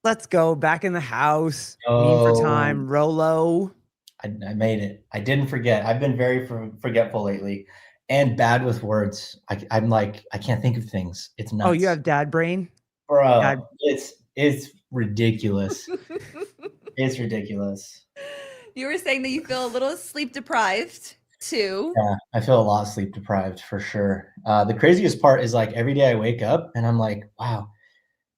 Let's go. Back in the house. Meme for Oh, time. Rolo. I made it. I didn't forget. I've been very forgetful lately and bad with words. I'm like, I can't think of things. It's Oh, you nuts. have dad brain? Bro, Dad. it's ridiculous. It's ridiculous. You were saying that you feel a little sleep deprived too. Yeah, I feel a lot sleep deprived for sure. The craziest part is like every day I wake up and I'm like, wow,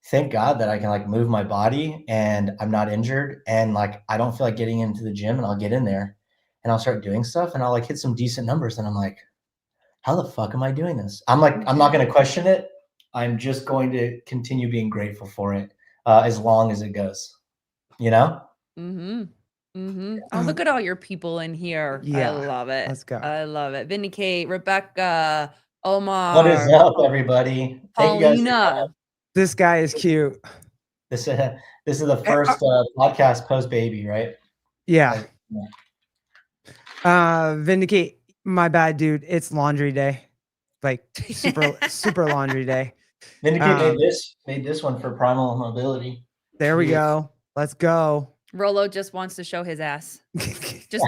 thank God that I can like move my body and I'm not injured and like I don't feel like getting into the gym and I'll get in there and I'll start doing stuff and I'll like hit some decent numbers and I'm like, how the fuck am I doing this? I'm like, I'm not going to question it. I'm just going to continue being grateful for it as long as it goes, you know? Mm-hmm. Mm-hmm. Oh, look at all your people in here. I Yeah. love it. Let's go. I love it. Vindicate, Rebecca, What is Omar, up, everybody? Thank you guys for coming. Paulina. This guy is cute. This this is the first podcast post baby, right? Yeah. Yeah. Vindicate. My bad, dude. It's laundry day. Like super laundry day. Vindicate made this one for primal mobility. There we go. Let's go. Rolo just wants to show his ass. Just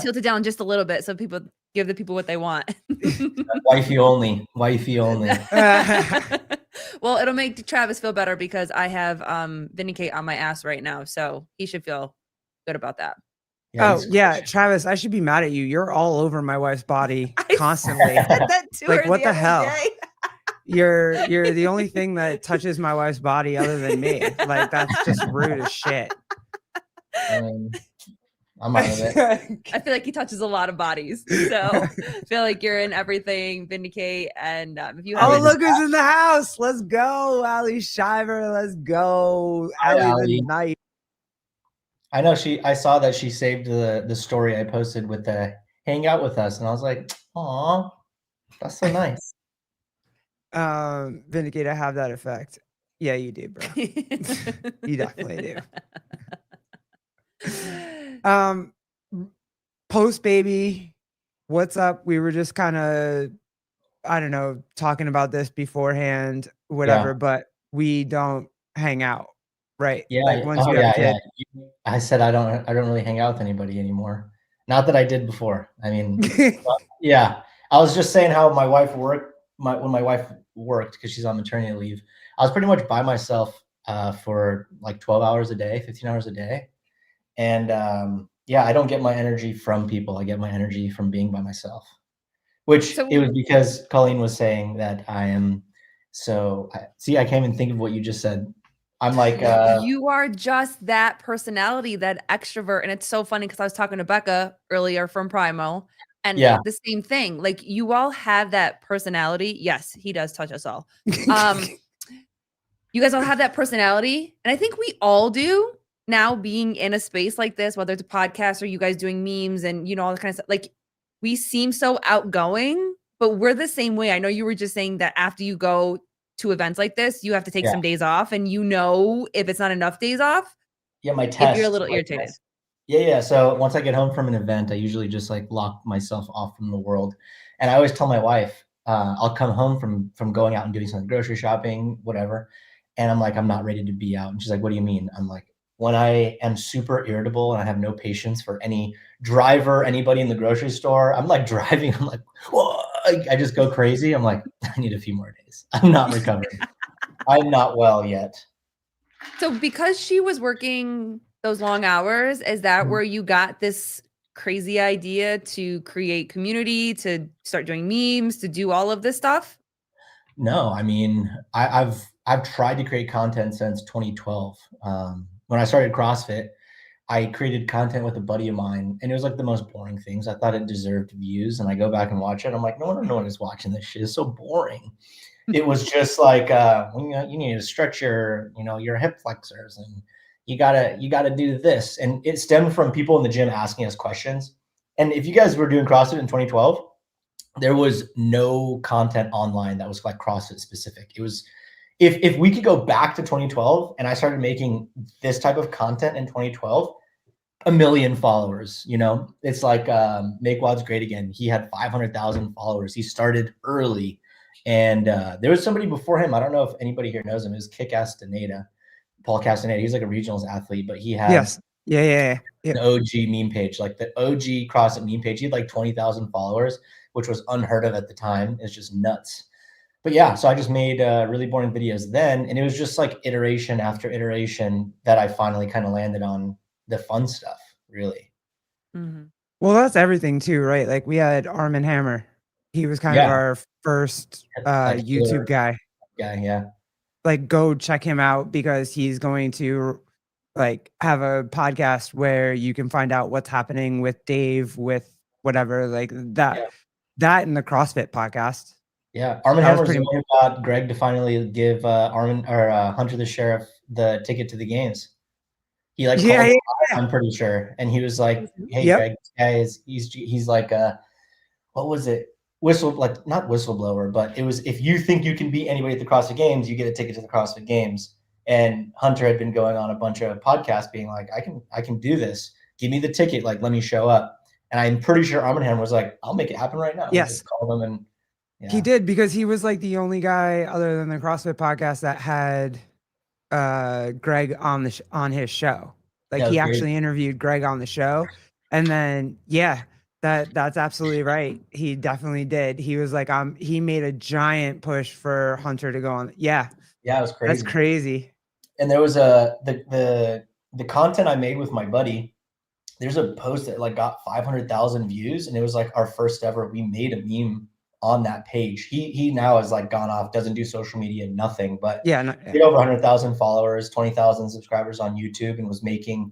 tilt it down just a little bit so people give the people what they want. Wifey only. Wifey only. Well, it'll make Travis feel better because I have Vindicate on my ass right now, so he should feel good about that. Yeah, yeah, Travis, I should be mad at you. You're all over my wife's body constantly. Like what the hell? You're the only thing that touches my wife's body other than me. Like that's just rude as shit. I'm out of it. I feel like he touches a lot of bodies, so I feel like you're in everything, Vindicate. And if you have look who's in the house! Let's go, Ali Shiver. Let's go, Ali the Knight. I know I saw that she saved the story I posted with the hang out with us, and I was like, "Aw, that's so nice." Vindicate, I have that effect. Yeah, you do, bro. You definitely do. Post baby, what's up? We were just kind of, I don't know, talking about this beforehand, whatever, but we don't hang out, right? Yeah. Like once you have a kid. Yeah. I said I don't really hang out with anybody anymore. Not that I did before. I mean, yeah. I was just saying how my wife worked. When my wife worked because she's on maternity leave, I was pretty much by myself for like 12 hours a day, 15 hours a day, and yeah, I don't get my energy from people. I get my energy from being by myself. Which it was because Colleen was saying that I am. So see, I can't even think of what you just said. I'm like, you are just that personality, that extrovert. And it's so funny because I was talking to Becca earlier from Primal and the same thing. Like you all have that personality. Yes, he does touch us all. You guys all have that personality. And I think we all do now being in a space like this, whether it's a podcast or you guys doing memes and, all that kind of stuff. Like we seem so outgoing, but we're the same way. I know you were just saying that after you go to events like this, you have to take some days off, and if it's not enough days off, my test, if you're a little irritated. Yeah. So once I get home from an event, I usually just like lock myself off from the world. And I always tell my wife, I'll come home from going out and doing some grocery shopping, whatever. And I'm like, I'm not ready to be out. And she's like, what do you mean? I'm like, when I am super irritable and I have no patience for any driver, anybody in the grocery store, I'm like driving. I'm like, whoa, I just go crazy. I'm like, I need a few more days. I'm not recovering. I'm not well yet. So because she was working those long hours, is that where you got this crazy idea to create community, to start doing memes, to do all of this stuff? No, I mean, I've tried to create content since 2012. When I started CrossFit, I created content with a buddy of mine, and it was like the most boring things. I thought it deserved views, and I go back and watch it. I'm like, no one is watching this shit. It's so boring. It was just like you need to stretch your hip flexors, and you gotta do this. And it stemmed from people in the gym asking us questions. And if you guys were doing CrossFit in 2012, there was no content online that was like CrossFit specific. It was if we could go back to 2012 and I started making this type of content in 2012, 1 million followers, it's like Make WODs Great Again. He had 500,000 followers. He started early. And there was somebody before him. I don't know if anybody here knows him. It was Kick-Ass Daneta. Paul Castaneda. He's like a regionals athlete, but he had yes, yeah. an OG meme page, like the OG CrossFit meme page. He had like 20,000 followers, which was unheard of at the time. It's just nuts. But yeah, so I just made really boring videos then, and it was just like iteration after iteration that I finally kind of landed on the fun stuff, really. Mm-hmm. Well, that's everything too, right? Like we had Arm & Hammer. He was kind of our first like YouTube guy. Yeah. Like go check him out because he's going to like have a podcast where you can find out what's happening with Dave, with whatever, like that and the CrossFit podcast. Yeah, Arm & Hammer's the one who got Greg to finally give Hunter the Sheriff the ticket to the games. He like called him, I'm pretty sure, and he was like, "Hey, Greg, this guy is he's like what was it? Not whistleblower, but it was if you think you can beat anybody at the CrossFit Games, you get a ticket to the CrossFit Games." And Hunter had been going on a bunch of podcasts, being like, "I can do this. Give me the ticket. Like, let me show up." And I'm pretty sure Arm & Hammer was like, "I'll make it happen right now." Yes, just called him and. Yeah. He did because he was like the only guy other than the CrossFit podcast that had Greg on his show. Like he actually interviewed Greg on the show. And then that's absolutely right. He definitely did. He was like he made a giant push for Hunter to go on. Yeah. Yeah, it was crazy. That's crazy. And there was the content I made with my buddy. There's a post that like got 500,000 views, and it was like our first ever. We made a meme on that page. He now has like gone off, doesn't do social media, nothing, but he had over 100,000 followers, 20,000 subscribers on YouTube, and was making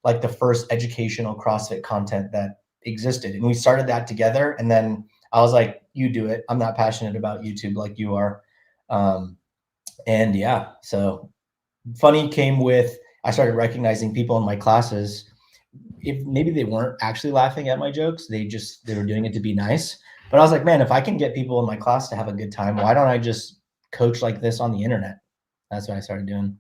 like the first educational CrossFit content that existed. And we started that together. And then I was like, you do it. I'm not passionate about YouTube like you are. And yeah, so funny came with, I started recognizing people in my classes. If maybe they weren't actually laughing at my jokes, they were doing it to be nice. But I was like, man, if I can get people in my class to have a good time, why don't I just coach like this on the internet? That's what I started doing.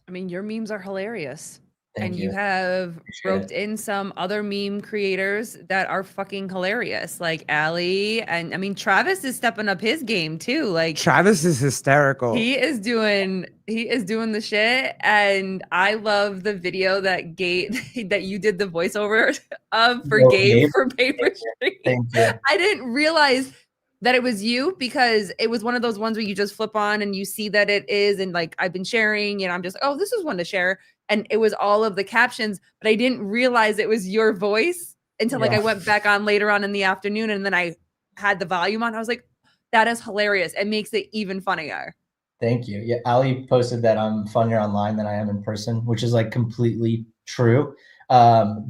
I mean, your memes are hilarious. Thank you. You have roped in some other meme creators that are fucking hilarious, like Allie, and I mean Travis is stepping up his game too. Like Travis is hysterical. He is doing the shit, and I love the video that that you did the voiceover of for Gabe for Paper Street. Thank you. I didn't realize that it was you because it was one of those ones where you just flip on and you see that it is, and like I've been sharing, and I'm just, oh, this is one to share. And it was all of the captions, but I didn't realize it was your voice until like I went back on later on in the afternoon, and then I had the volume on. I was like, that is hilarious. It makes it even funnier. Thank you. Yeah, Ali posted that I'm funnier online than I am in person, which is like completely true. Coach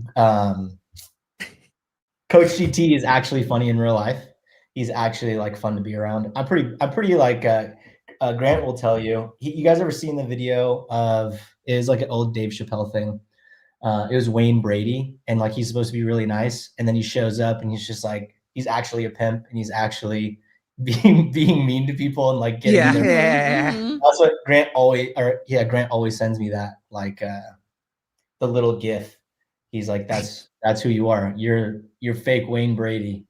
GT is actually funny in real life. He's actually like fun to be around. I'm pretty like Grant will tell you. You guys ever seen the video of, it was like an old Dave Chappelle thing. It was Wayne Brady, and like he's supposed to be really nice, and then he shows up and he's just like, he's actually a pimp, and he's actually being mean to people and like getting That's what Grant always sends me, that like the little gif. He's like, that's who you are. You're fake Wayne Brady.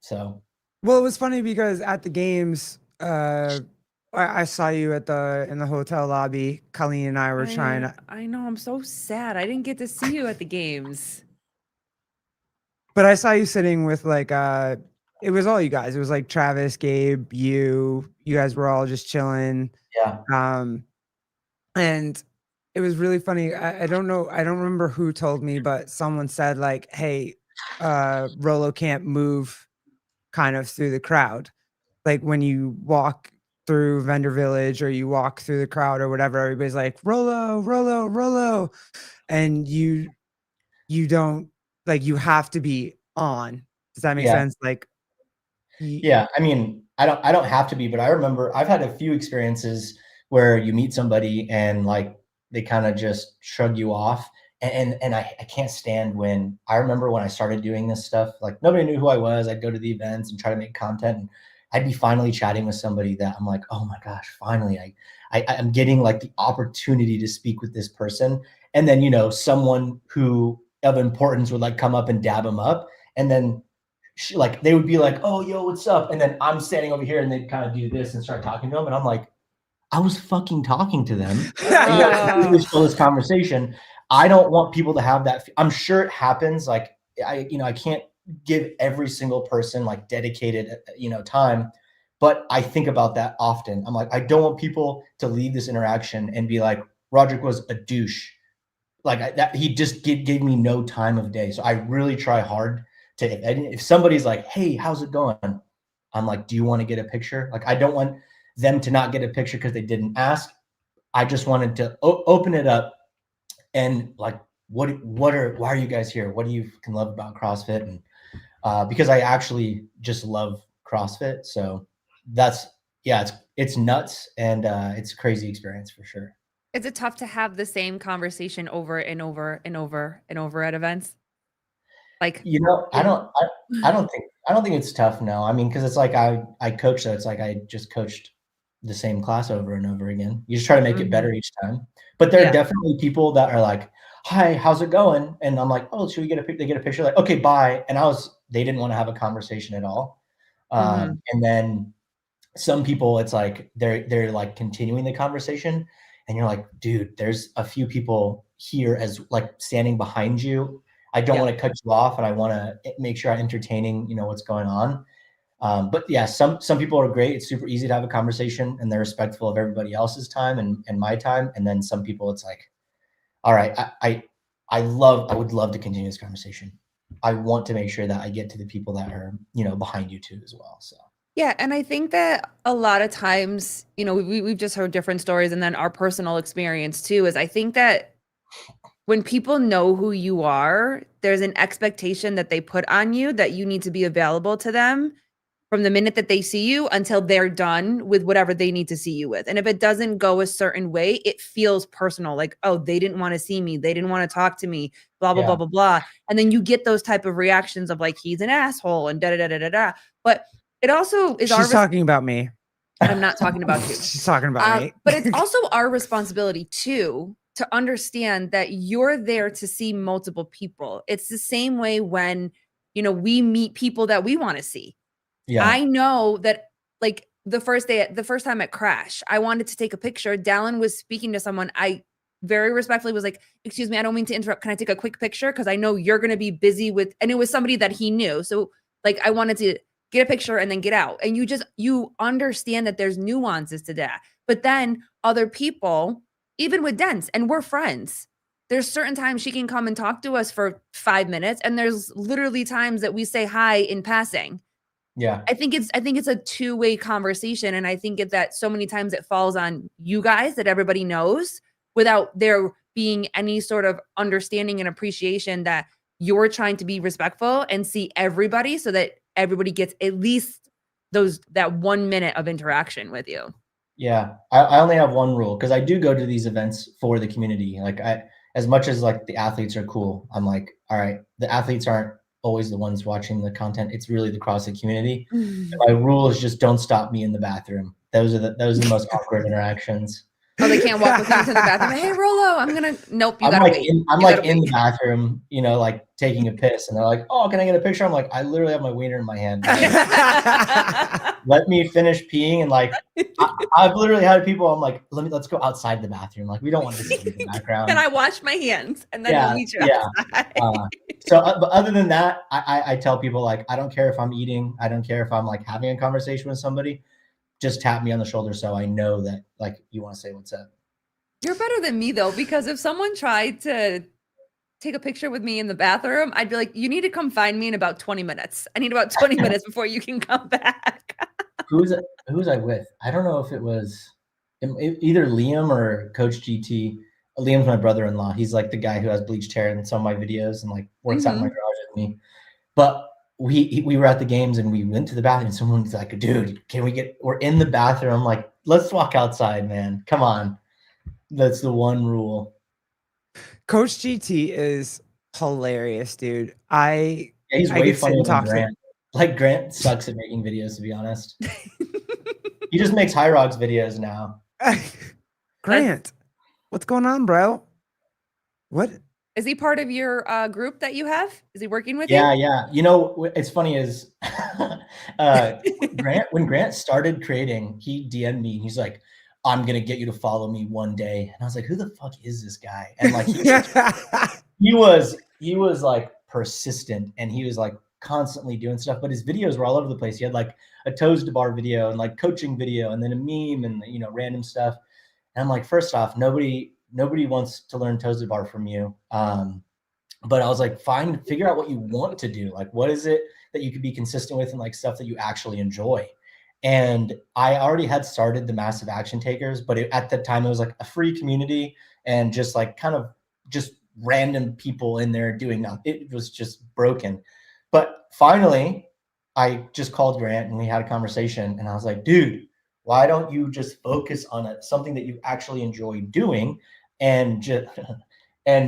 So well, it was funny because at the games, I saw you in the hotel lobby. Colleen and I were trying to. I know, I'm so sad. I didn't get to see you at the games. But I saw you sitting with like it was all you guys. It was like Travis, Gabe, you guys were all just chilling. Yeah. And it was really funny. I don't know. I don't remember who told me, but someone said like, hey, Rolo can't move kind of through the crowd. Like when you walk through Vendor Village or you walk through the crowd or whatever, everybody's like, Rolo, Rolo, Rolo. And you don't, like, you have to be on. Does that make sense? Like, yeah, I mean, I don't have to be, but I remember I've had a few experiences where you meet somebody and like they kind of just shrug you off. And I can't stand when I remember when I started doing this stuff, like nobody knew who I was. I'd go to the events and try to make content, and I'd be finally chatting with somebody that I'm like, oh my gosh, finally I'm getting like the opportunity to speak with this person. And then, you know, someone who of importance would like come up and dab them up. And then like, they would be like, oh, yo, what's up? And then I'm standing over here and they'd kind of do this and start talking to them. And I'm like, I was fucking talking to them. We show this conversation. I don't want people to have that. I'm sure it happens. Like I can't give every single person like dedicated, time, but I think about that often. I'm like, I don't want people to leave this interaction and be like, Rodrick was a douche. Like that, he just gave me no time of day. So I really try hard to, if somebody's like, hey, how's it going? I'm like, do you want to get a picture? Like, I don't want them to not get a picture because they didn't ask. I just wanted to open it up and like, why are you guys here? What do you can love about CrossFit? And because I actually just love CrossFit. So it's nuts. And it's a crazy experience for sure. Is it tough to have the same conversation over and over and over and over at events? Like, I don't think it's tough. No, I mean, because it's like I coach, so it's like I just coached the same class over and over again. You just try to make it better each time. But there are definitely people that are like, "Hi, how's it going?" And I'm like, "Oh, should we get a picture?" They get a picture, like, "Okay, bye." And they didn't want to have a conversation at all. And then some people, it's like they're like continuing the conversation, and you're like, "Dude, there's a few people here as like standing behind you. I don't want to cut you off, and I want to make sure I'm entertaining, what's going on." But yeah, some people are great. It's super easy to have a conversation, and they're respectful of everybody else's time and my time. And then some people, it's like, all right, I would love to continue this conversation. I want to make sure that I get to the people that are, behind you too as well. So. Yeah, and I think that a lot of times, we've just heard different stories, and then our personal experience too is I think that when people know who you are, there's an expectation that they put on you that you need to be available to them from the minute that they see you until they're done with whatever they need to see you with. And if it doesn't go a certain way, it feels personal, like, oh, they didn't want to see me. They didn't want to talk to me, blah, blah, blah, blah, blah. And then you get those type of reactions of like, he's an asshole and da, da, da, da, da, da. But it also is She's talking about me. I'm not talking about you. She's talking about me. But it's also our responsibility too, to understand that you're there to see multiple people. It's the same way when, we meet people that we want to see. Yeah. I know that like the first time at Crash, I wanted to take a picture. Dallin was speaking to someone. I very respectfully was like, excuse me, I don't mean to interrupt. Can I take a quick picture? Because I know you're going to be busy with, and it was somebody that he knew. So like, I wanted to get a picture and then get out. And you understand that there's nuances to that. But then other people, even with Dents, and we're friends, there's certain times she can come and talk to us for 5 minutes. And there's literally times that we say hi in passing. Yeah. I think it's a two-way conversation. And I think that so many times it falls on you guys that everybody knows without there being any sort of understanding and appreciation that you're trying to be respectful and see everybody so that everybody gets at least that 1 minute of interaction with you. Yeah. I only have one rule because I do go to these events for the community. Like as much as like the athletes are cool, I'm like, all right, the athletes aren't always the ones watching the content. It's really the CrossFit community. My rule is just don't stop me in the bathroom. Those are the most awkward interactions. Oh, they can't walk with you to the bathroom. Hey, Rolo, I'm gonna. Nope, you I'm gotta like wait. In the bathroom, like taking a piss, and they're like, "Oh, can I get a picture?" I'm like, I literally have my wiener in my hand. Let me finish peeing, and like, I've literally had people. I'm like, let's go outside the bathroom. Like, we don't want to see in the background. And I wash my hands, and then we'll meet you outside. But other than that, I tell people like, I don't care if I'm eating, I don't care if I'm like having a conversation with somebody. Just tap me on the shoulder so I know that like you want to say what's up. You're better than me though, because if someone tried to take a picture with me in the bathroom, I'd be like, you need to come find me in about 20 minutes. I need about 20 minutes before you can come back. Who's I with? I don't know if it was either Liam or Coach GT. Liam's my brother-in-law. He's like the guy who has bleached hair in some of my videos and like works out in my garage with me. But we were at the games and we went to the bathroom and someone's like, dude, we're in the bathroom. I'm like, let's walk outside, man. Come on. That's the one rule. Coach GT is hilarious, dude. He's way funnier than Grant. Like Grant sucks at making videos, to be honest. He just makes High Rocks videos now. Grant, what's going on, bro? What? Is he part of your group that you have? Is he working with you? Yeah. It's funny is when Grant started creating, he DM'd me. He's like, I'm going to get you to follow me one day. And I was like, who the fuck is this guy? And like, he was like persistent, and he was like constantly doing stuff, but his videos were all over the place. He had like a toes to bar video and like coaching video and then a meme and, you know, random stuff. And I'm like, first off, nobody wants to learn toes to bar from you. But I was like, figure out what you want to do. Like, what is it that you could be consistent with and like stuff that you actually enjoy? And I already had started the Massive Action Takers, but at the time it was like a free community and just like kind of just random people in there doing nothing. It was just broken. But finally, I just called Grant and we had a conversation, and I was like, dude, why don't you just focus on something that you actually enjoy doing, and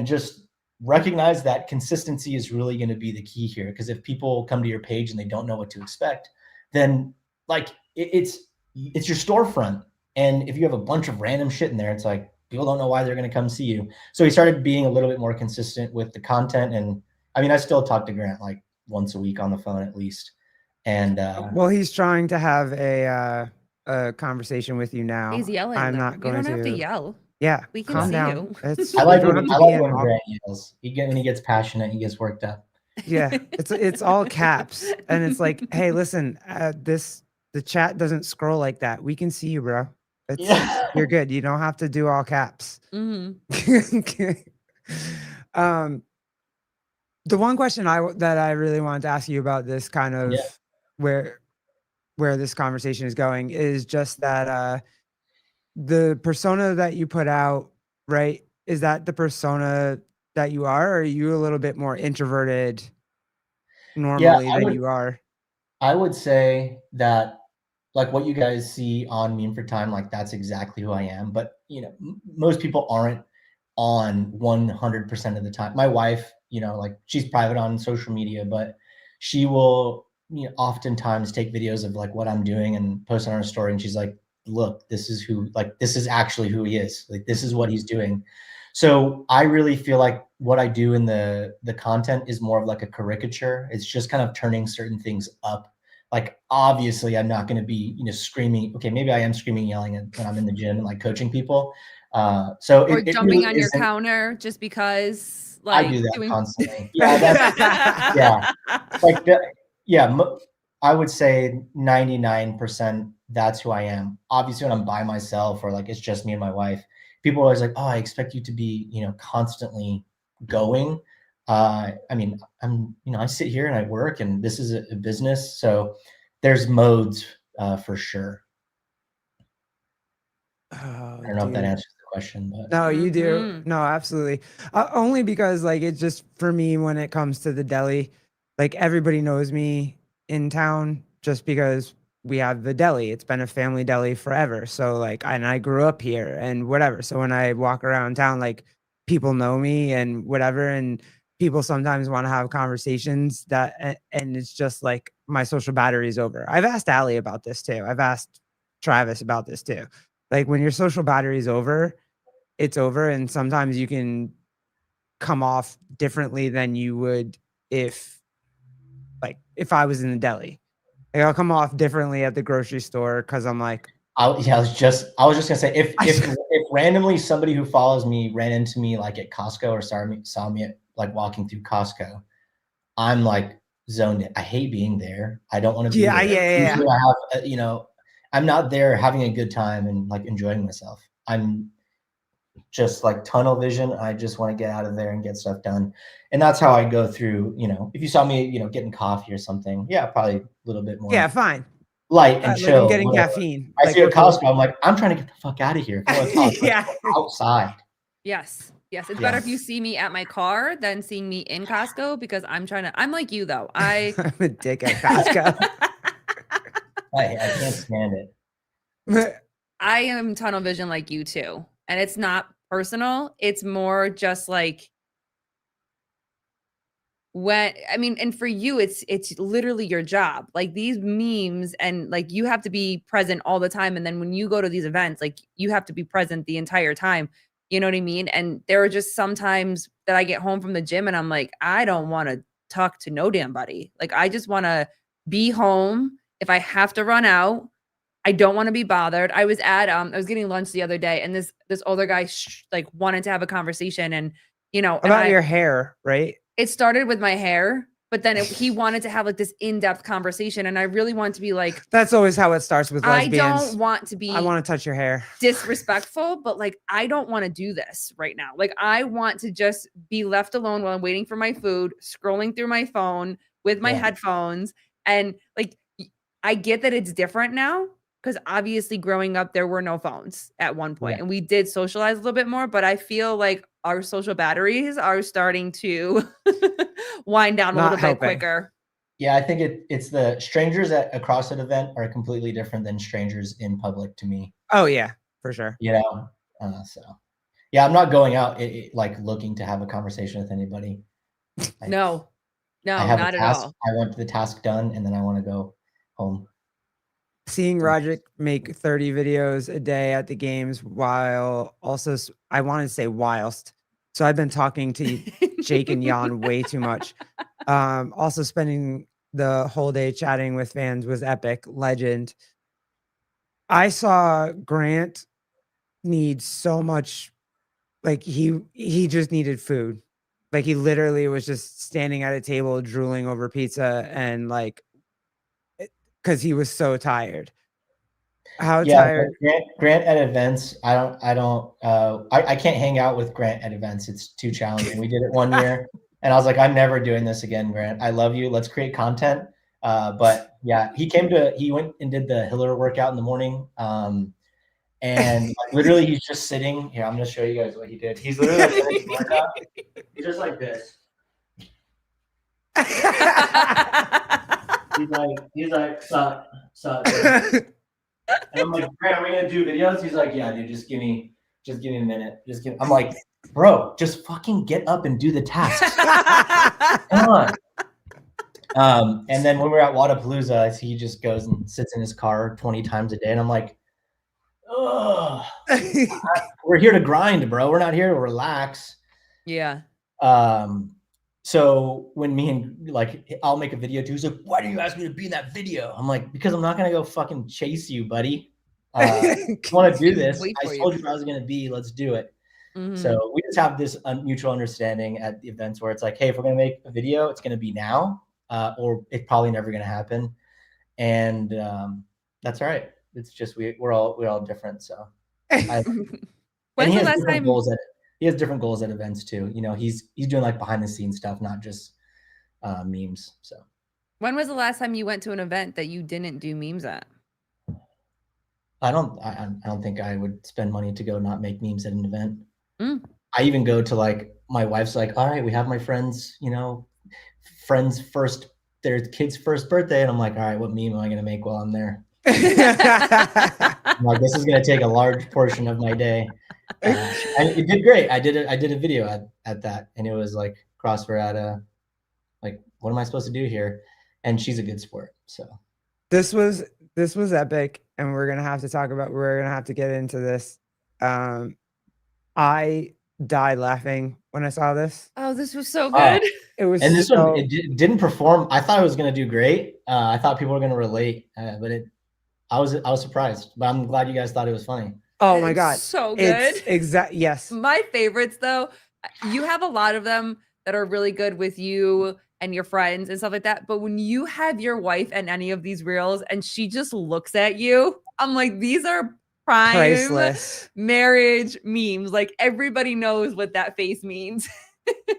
just recognize that consistency is really going to be the key here. Because if people come to your page and they don't know what to expect, then like it's your storefront. And if you have a bunch of random shit in there, it's like people don't know why they're going to come see you. So he started being a little bit more consistent with the content. And I mean, I still talk to Grant like once a week on the phone at least. And well, he's trying to have a conversation with you now. He's yelling. I'm though. not going You don't have to yell. Yeah, We can calm see down. you. I like when Grant yells. When he gets passionate, he gets worked up. Yeah, it's all caps, and it's like, hey, listen, the chat doesn't scroll like that. We can see you, bro. You're good. You don't have to do all caps. Mm-hmm. The one question that I really wanted to ask you about this kind of where this conversation is going is just that the persona that you put out, right? Is that the persona that you are, or are you a little bit more introverted normally than you are? I would say that like what you guys see on Meme for Time, like that's exactly who I am. But you know, most people aren't on 100% of the time. My wife, you know, like she's private on social media, but she will, you know, oftentimes take videos of like what I'm doing and post on her story. And she's like, look, this is actually who he is. Like, this is what he's doing. So I really feel like what I do in the content is more of like a caricature. It's just kind of turning certain things up. Like, obviously I'm not going to be, you know, screaming. Okay, maybe I am screaming, yelling when I'm in the gym and like coaching people. Or jumping really on your counter just because, like, I do that constantly. I would say 99% that's who I am. Obviously, when I'm by myself or like it's just me and my wife, people are always like, "Oh, I expect you to be, you know, constantly going." I mean, I sit here and I work, and this is a business, so there's modes for sure. I don't know if that answers the question, but no, you do. No, absolutely. Only because like it's just for me when it comes to the deli, like everybody knows me in town just because we have the deli. It's been a family deli forever. So like, and I grew up here and whatever. So when I walk around town, like people know me and whatever, and people sometimes want to have conversations and it's just like my social battery is over. I've asked Allie about this too. I've asked Travis about this too. Like when your social battery is over, it's over. And sometimes you can come off differently than you would if I was in the deli. Like I'll come off differently at the grocery store because I'm like, I was just gonna say if randomly somebody who follows me ran into me like at Costco or saw me at, like walking through Costco, I'm like zoned in. I hate being there. I don't want to be there. Yeah. Usually I have, you know, I'm not there having a good time and like enjoying myself. I'm just like tunnel vision. I just want to get out of there and get stuff done. And that's how I go through, you know, if you saw me, you know, getting coffee or something, probably a little bit more. Yeah, fine. Light and chill. Like I'm getting caffeine. I see a Costco. I'm like, I'm trying to get the fuck out of here. Outside. Yes. It's better if you see me at my car than seeing me in Costco, because I'm like you though. I'm a dick at Costco. I can't stand it. I am tunnel vision like you too. And it's not personal. It's more just like and for you, it's literally your job. Like these memes, and like you have to be present all the time. And then when you go to these events, like you have to be present the entire time. You know what I mean? And there are just sometimes that I get home from the gym and I'm like, I don't want to talk to no damn buddy. Like I just want to be home. If I have to run out, I don't want to be bothered. I was getting lunch the other day, and this older guy like wanted to have a conversation, and about your hair, right? It started with my hair, but then he wanted to have like this in-depth conversation, and I really want to be like, that's always how it starts with lesbians. I don't want to be, I want to touch your hair, disrespectful, but like, I don't want to do this right now. Like, I want to just be left alone while I'm waiting for my food, scrolling through my phone with my headphones. And like, I get that it's different now, because obviously growing up, there were no phones at one point, and we did socialize a little bit more, but I feel like our social batteries are starting to wind down a little bit quicker. Yeah, I think it's the strangers at a CrossFit event are completely different than strangers in public to me. Oh yeah, for sure. So yeah, I'm not going out like looking to have a conversation with anybody. No, I have not a task. at all. I want the task done, and then I want to go home. Seeing Rodrick make 30 videos a day at the games while also, I want to say whilst. So I've been talking to Jake and Jan way too much. Also spending the whole day chatting with fans was epic. Legend. I saw Grant need so much, like he just needed food. Like he literally was just standing at a table drooling over pizza, and like, because he was so tired. How tired? Grant at events, I can't hang out with Grant at events. It's too challenging. We did it one year, and I was like, I'm never doing this again, Grant. I love you. Let's create content. But yeah, he went and did the Hiller workout in the morning. And like, literally he's just sitting here. I'm going to show you guys what he did. He's literally workout. He's just like this. he's like, suck. And I'm like, Grant, are we gonna do videos? He's like, yeah, dude, just give me a minute. I'm like, bro, just fucking get up and do the tasks. Come on. And then when we're at Wadapalooza, he just goes and sits in his car 20 times a day, and I'm like, oh, we're here to grind, bro. We're not here to relax. Yeah. So when me and like, I'll make a video too. He's like, why do you ask me to be in that video? I'm like, because I'm not going to go fucking chase you, buddy. I want to do this. I told you I was going to be, let's do it. Mm-hmm. So we just have this mutual understanding at the events where it's like, hey, if we're going to make a video, it's going to be now, or it's probably never going to happen. And that's all right. It's just, we're all different. So when's the last time? He has different goals at events too. He's doing like behind the scenes stuff, not just memes. So when was the last time you went to an event that you didn't do memes at? I don't think I would spend money to go not make memes at an event. I even go to like, my wife's like, all right, we have my friends, their kid's first birthday. And I'm like, all right, what meme am I going to make while I'm there? I'm like, this is going to take a large portion of my day. And it did great. I did a video at that, and it was like CrossFit like, what am I supposed to do here? And she's a good sport. So this was epic, and we're gonna have to get into this. I died laughing when I saw this. Oh, this was so good. It was, and this one it didn't perform. I thought it was gonna do great. I thought people were gonna relate, but I was surprised. But I'm glad you guys thought it was funny. Oh my God. So good. Yes. My favorites though, you have a lot of them that are really good with you and your friends and stuff like that. But when you have your wife in any of these reels and she just looks at you, I'm like, these are prime priceless marriage memes. Like everybody knows what that face means.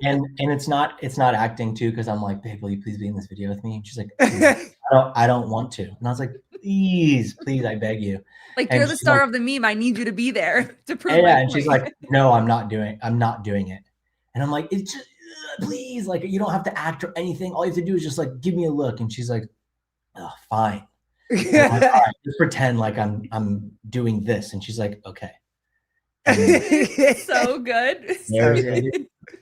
and it's not acting too, because I'm like, babe, will you please be in this video with me? And she's like, I don't want to. And I was like, please, I beg you. Like, you're the star of the meme. I need you to be there to prove. Yeah, and she's like, no, I'm not doing it. And I'm like, it's just, please, like, you don't have to act or anything. All you have to do is just like give me a look. And she's like, oh, fine. Like, all right, just pretend like I'm doing this. And she's like, okay. So good.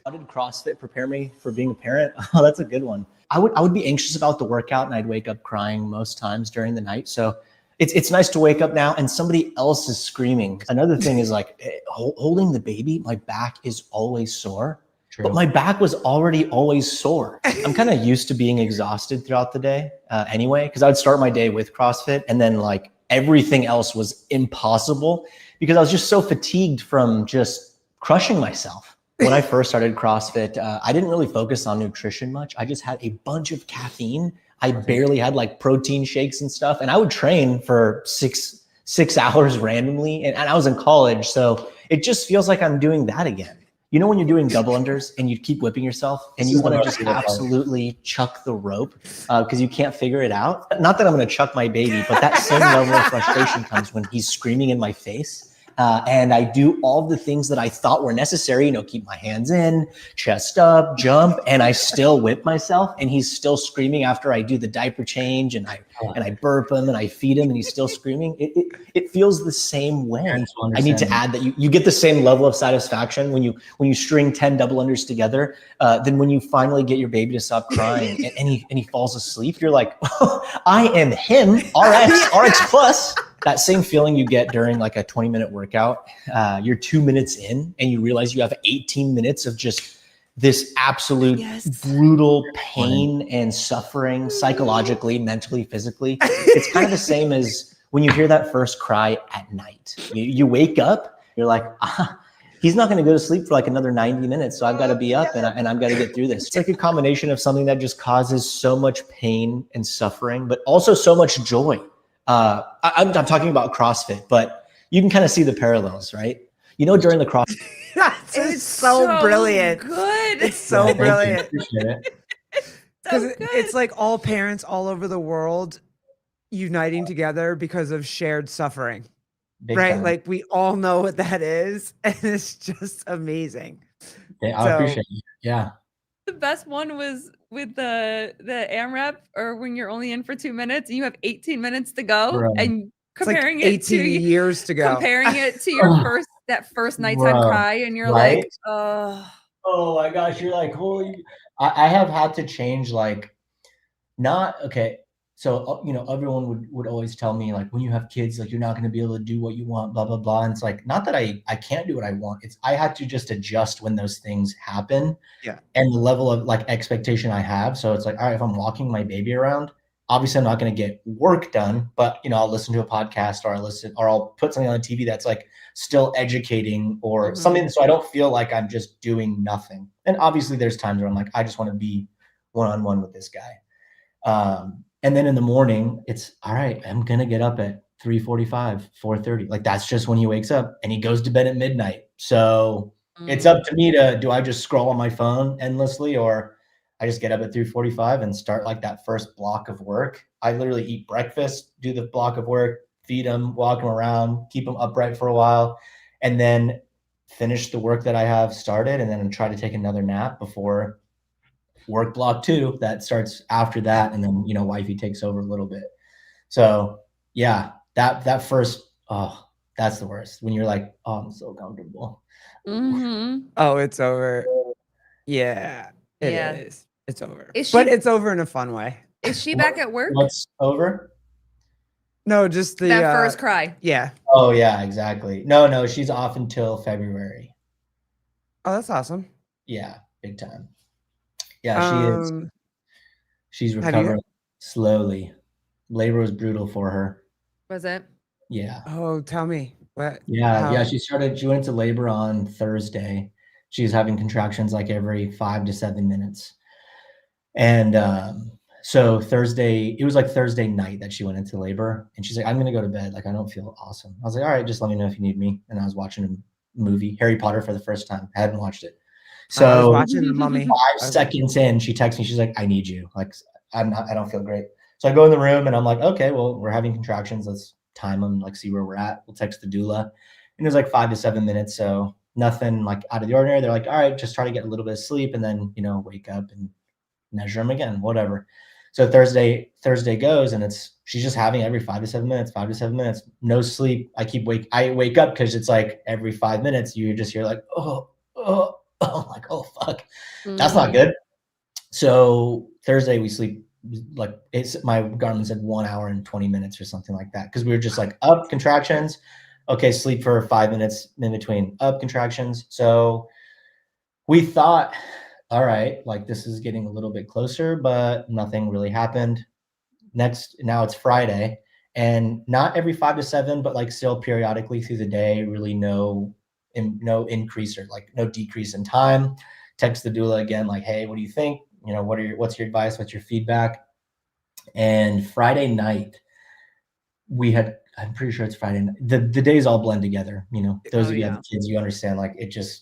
How did CrossFit prepare me for being a parent? Oh, that's a good one. I would be anxious about the workout, and I'd wake up crying most times during the night. So it's nice to wake up now and somebody else is screaming. Another thing is like holding the baby, my back is always sore. True. But my back was already always sore. I'm kind of used to being exhausted throughout the day anyway, because I would start my day with CrossFit, and then like everything else was impossible because I was just so fatigued from just crushing myself. When I first started CrossFit, I didn't really focus on nutrition much. I just had a bunch of caffeine. I barely had like protein shakes and stuff. And I would train for six hours randomly. And I was in college. So it just feels like I'm doing that again. You know, when you're doing double unders and you keep whipping yourself and you want to just absolutely chuck the rope because you can't figure it out. Not that I'm going to chuck my baby, but that same level of frustration comes when he's screaming in my face. And I do all the things that I thought were necessary, you know, keep my hands in, chest up, jump, and I still whip myself and he's still screaming after I do the diaper change and I burp him and I feed him and he's still screaming. It feels the same way. I need to add that you get the same level of satisfaction when you string 10 double unders together, then when you finally get your baby to stop crying and he falls asleep, you're like, oh, I am him, RX plus. That same feeling you get during like a 20-minute workout, you're 2 minutes in and you realize you have 18 minutes of just this absolute brutal pain and suffering psychologically, mentally, physically. It's kind of the same as when you hear that first cry at night. You wake up, you're like, he's not going to go to sleep for like another 90 minutes. So I've got to be up and I've got to get through this. It's like a combination of something that just causes so much pain and suffering, but also so much joy. I'm talking about CrossFit, but you can kind of see the parallels, right? You know, during the CrossFit. It's so brilliant. Good. It's so brilliant. So it's like all parents all over the world uniting together because of shared suffering. Big right? time. Like we all know what that is. And it's just amazing. I appreciate you. Yeah. The best one was with the AMRAP, or when you're only in for 2 minutes and you have 18 minutes to go, and comparing like 18 it to years to go. Comparing it to your first nighttime cry, and you're like, oh my gosh, you're like, holy. I have had to change, like, so, you know, everyone would always tell me, like, when you have kids, like, you're not going to be able to do what you want, blah, blah, blah. And it's like, not that I can't do what I want. It's, I had to just adjust when those things happen. Yeah. And the level of like expectation I have. So it's like, all right, if I'm walking my baby around, obviously I'm not going to get work done, but, you know, I'll listen to a podcast or I'll put something on the TV that's like still educating or something. So I don't feel like I'm just doing nothing. And obviously there's times where I'm like, I just want to be one-on-one with this guy. And then in the morning, it's all right, I'm going to get up at 3:45, 4:30. Like that's just when he wakes up, and he goes to bed at midnight. So it's up to me do I just scroll on my phone endlessly, or I just get up at 3:45 and start like that first block of work. I literally eat breakfast, do the block of work, feed him, walk him around, keep him upright for a while, and then finish the work that I have started, and then try to take another nap before work block 2 that starts after that. And then, you know, wifey takes over a little bit. So yeah, that first, that's the worst, when you're like, oh, I'm so comfortable. Oh, it's over. Yeah, it is. It's over. But it's over in a fun way. Is she back at work? What's over? No, just that first cry. Yeah. Oh yeah, exactly. No, she's off until February. Oh, that's awesome. Yeah, big time. Yeah, she is. She's recovering slowly. Labor was brutal for her. Was it? Yeah. Oh, tell me. What? Yeah. She went into labor on Thursday. She's having contractions like every 5 to 7 minutes. And so it was like Thursday night that she went into labor, and she's like, I'm gonna go to bed. Like, I don't feel awesome. I was like, all right, just let me know if you need me. And I was watching a movie, Harry Potter, for the first time. I hadn't watched it. So I was watching The Mummy. 5 seconds in, she texts me. She's like, I need you. Like, I don't feel great. So I go in the room and I'm like, okay, well, we're having contractions. Let's time them, like see where we're at. We'll text the doula. And it was like 5 to 7 minutes. So nothing like out of the ordinary. They're like, all right, just try to get a little bit of sleep and then, you know, wake up and measure them again, whatever. So Thursday goes, and she's just having every 5 to 7 minutes, no sleep. I wake up because it's like every 5 minutes you just hear like, I'm like, oh fuck, that's not good. So Thursday we sleep, like, my Garmin said 1 hour and 20 minutes or something like that, because we were just like up, contractions, okay, sleep for 5 minutes in between, up, contractions. So we thought, all right, like this is getting a little bit closer, but nothing really happened. Now it's Friday, and not every 5 to 7, but like still periodically through the day, really no increase or like no decrease in time. Text the doula again, like, hey, what do you think? You know, what's your advice? What's your feedback? And Friday night, I'm pretty sure it's Friday night. The days all blend together. You know, those of you who have kids, you understand, like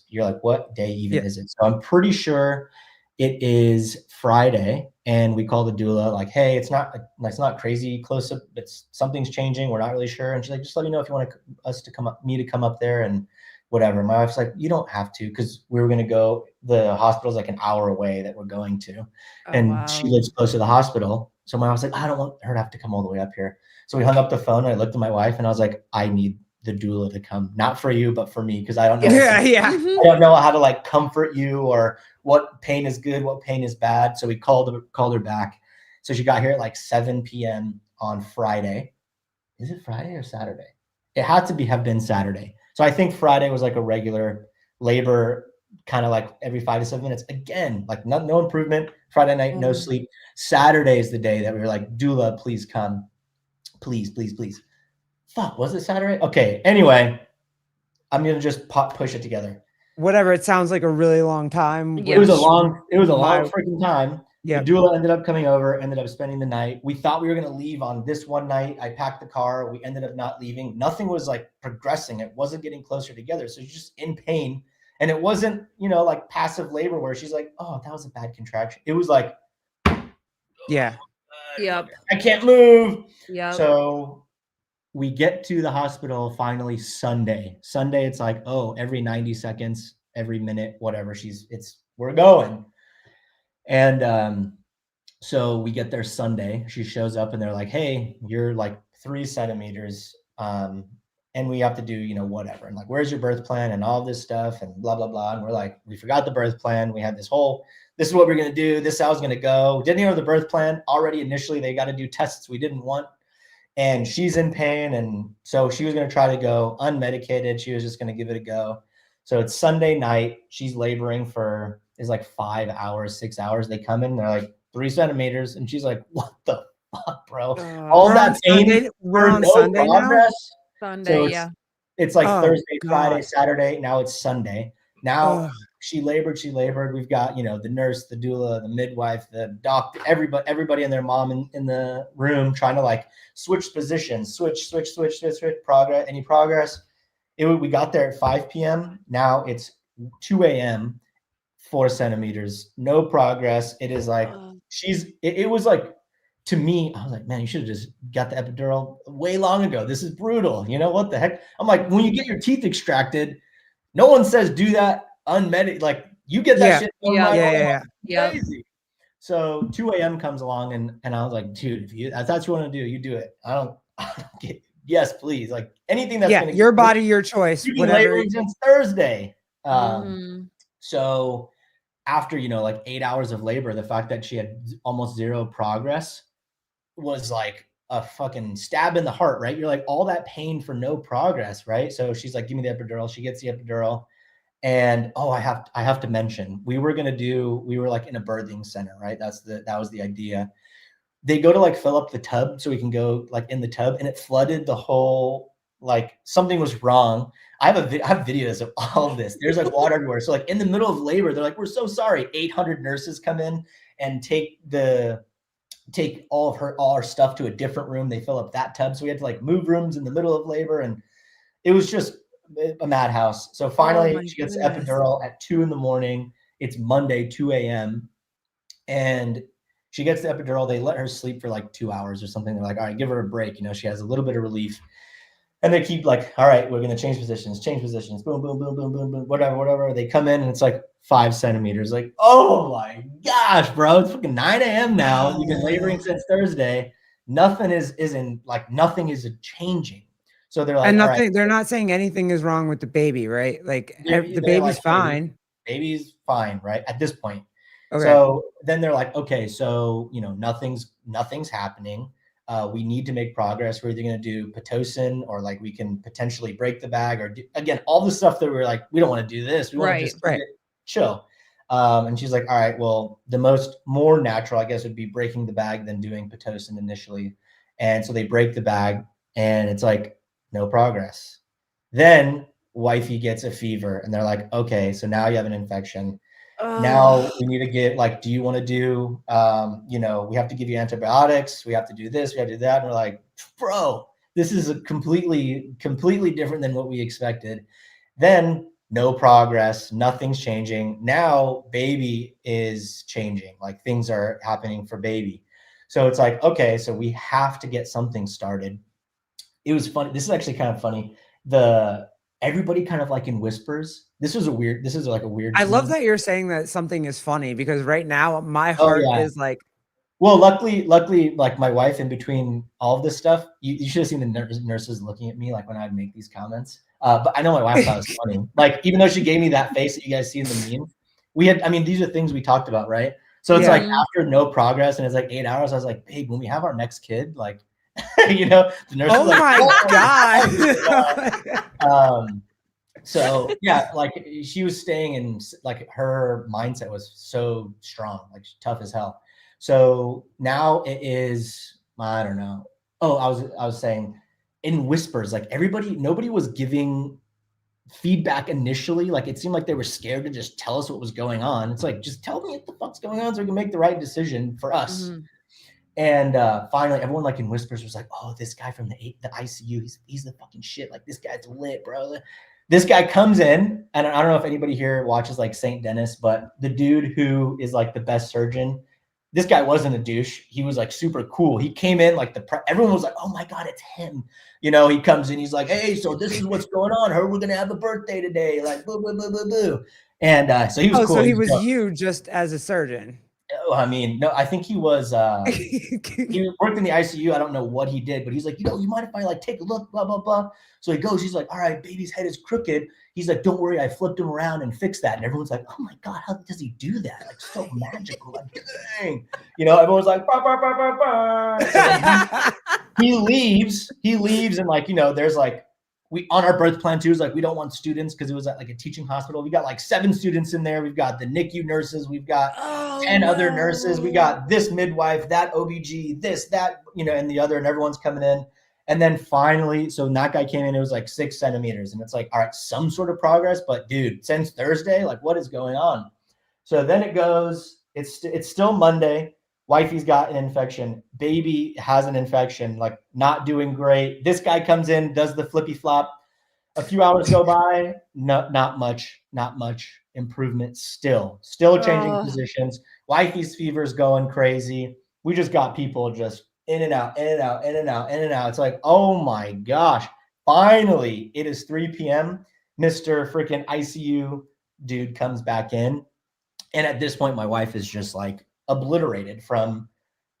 you're like, what day even is it? So I'm pretty sure it is Friday, and we call the doula like, hey, it's not crazy close up. It's something's changing. We're not really sure. And she's like, just let me know if you want me to come up there and whatever. My wife's like, you don't have to, because we were going to go, the hospital's like an hour away that we're going to. She lives close to the hospital. So my wife's like, I don't want her to have to come all the way up here. So we hung up the phone, and I looked at my wife and I was like, I need the doula to come, not for you, but for me. Cause I don't know. I don't know how to like comfort you or what pain is good, what pain is bad. So we called her back. So she got here at like 7 p.m. on Friday. Is it Friday or Saturday? It had to have been Saturday. So I think Friday was like a regular labor, kind of like every 5 to 7 minutes. Again, like no improvement. Friday night, no sleep. Saturday is the day that we were like, doula, please come. Please, please, please. Fuck, was it Saturday? Okay. Anyway, I'm going to just push it together. Whatever. It sounds like a really long time. It was a long freaking time. Yeah. The doula ended up coming over, ended up spending the night. We thought we were going to leave on this one night. I packed the car. We ended up not leaving. Nothing was like progressing. It wasn't getting closer together. So she's just in pain. And it wasn't, like passive labor where she's like, oh, that was a bad contraction. It was like, yeah. Yep. I can't move. Yep. So we get to the hospital finally Sunday. It's like, oh, every 90 seconds, every minute, whatever. We're going. And so we get there Sunday. She shows up and they're like, hey, you're like 3 centimeters. And we have to do, whatever. And like, where's your birth plan and all this stuff and blah, blah, blah. And we're like, we forgot the birth plan. We had this is what we're going to do. This is how it's going to go. We didn't even have the birth plan already. Initially, they got to do tests we didn't want. And she's in pain. And so she was going to try to go unmedicated. She was just going to give it a go. So it's Sunday night. She's laboring it's like 5 hours, 6 hours. They come in, they're like 3 centimeters. And she's like, what the fuck, bro? All that pain. We're on Sunday progress. Now? Sunday, so it's like Thursday, Friday, Saturday. Now it's Sunday. Now she labored. We've got, the nurse, the doula, the midwife, the doctor, everybody and their mom in the room trying to like switch positions, switch, progress, any progress. We got there at 5 p.m. Now it's 2 a.m., 4 centimeters, no progress. It is like, it was like, to me, I was like, man, you should have just got the epidural way long ago. This is brutal. What the heck? I'm like, when you get your teeth extracted, no one says do that unmedicated. Like you get that shit. Yeah. Crazy. So 2 a.m. comes along and I was like, dude, if that's what you want to do, you do it. I don't get, yes, please. Like anything that's going to your body, your choice. You can labor since Thursday. So after, like 8 hours of labor, the fact that she had almost zero progress was like a fucking stab in the heart, right? You're like, all that pain for no progress, right? So she's like, give me the epidural. She gets the epidural. And I have to mention, we were like in a birthing center, right? That was the idea. They go to like fill up the tub so we can go like in the tub, and it flooded the whole, like something was wrong. I have videos of all of this. There's like water everywhere. So like in the middle of labor, they're like, we're so sorry. 800 nurses come in and take all our stuff to a different room. They fill up that tub. So we had to like move rooms in the middle of labor, and it was just a madhouse. So finally she gets the epidural at 2 a.m. It's Monday, 2 a.m. And she gets the epidural. They let her sleep for like 2 hours or something. They're like, all right, give her a break. She has a little bit of relief. And they keep like, all right, we're going to change positions, boom, boom, boom, boom, boom, boom, whatever. They come in and it's like 5 centimeters. Like, oh my gosh, bro, it's fucking 9 a.m. now. You've been laboring since Thursday. Nothing is changing. So they're like, and nothing, they're not saying anything is wrong with the baby, right? Like the baby's fine. Baby's fine, right? At this point. Okay. So then they're like, okay, so, nothing's happening. We need to make progress. We're either going to do Pitocin or like we can potentially break the bag or again, all the stuff that we're like, we don't want to do this. We want to just chill. And she's like, all right, well, the more natural, I guess, would be breaking the bag than doing Pitocin initially. And so they break the bag and it's like, no progress. Then wifey gets a fever and they're like, okay, so now you have an infection. Now we need to get like, do you want to do, we have to give you antibiotics. We have to do this. We have to do that. And we're like, bro, this is a completely different than what we expected. Then no progress, nothing's changing. Now baby is changing, like things are happening for baby. So it's like, okay, so we have to get something started. It was funny. This is actually kind of funny. Everybody kind of like in whispers. This is like a weird. I love that you're saying that something is funny because right now my heart is like. Well, luckily, like my wife in between all of this stuff, you should have seen the nurses looking at me like when I'd make these comments. But I know my wife thought it was funny. Like, even though she gave me that face that you guys see in the meme, these are things we talked about, right? So it's like after no progress and it's like 8 hours, I was like, babe, when we have our next kid, like, the nurse. Oh my God. So yeah, like she was staying in, like her mindset was so strong, like tough as hell. So now it is, I don't know. Oh, I was saying in whispers, like nobody was giving feedback initially. Like it seemed like they were scared to just tell us what was going on. It's like, just tell me what the fuck's going on so we can make the right decision for us. Mm-hmm. And finally, everyone like in whispers was like, oh, this guy from the ICU, he's the fucking shit. Like this guy's lit, bro. This guy comes in, and I don't know if anybody here watches like St. Dennis, but the dude who is like the best surgeon, this guy wasn't a douche. He was like super cool. He came in like everyone was like, oh my God, it's him. He comes in, he's like, hey, so this is what's going on. We're going to have a birthday today. Like, boo, boo, boo, boo, boo. And so he was cool. So he was you just as a surgeon. I mean, no, I think he was, he worked in the ICU. I don't know what he did, but he's like, you mind if I like take a look, blah, blah, blah. So he goes, he's like, all right, baby's head is crooked. He's like, don't worry, I flipped him around and fixed that. And everyone's like, oh my God, how does he do that? Like so magical. Like, dang. Everyone's like, bah, bah, bah, bah, bah. So he leaves and like, there's like, we on our birth plan too is like, we don't want students because it was at like a teaching hospital. We got like 7 students in there. We've got the NICU nurses. We've got 10 other nurses. We got this midwife, that OBG, this, that, and the other, and everyone's coming in. And then finally, so that guy came in, it was like 6 centimeters. And it's like, all right, some sort of progress, but dude, since Thursday, like what is going on? So then it goes, it's still Monday. Wifey's got an infection. Baby has an infection, like not doing great. This guy comes in, does the flippy flop. A few hours go by, not much improvement still changing positions. Wifey's fever's going crazy. We just got people just in and out. It's like, oh my gosh. Finally, it is 3 p.m. Mr. freaking ICU dude comes back in. And at this point, my wife is just like obliterated from,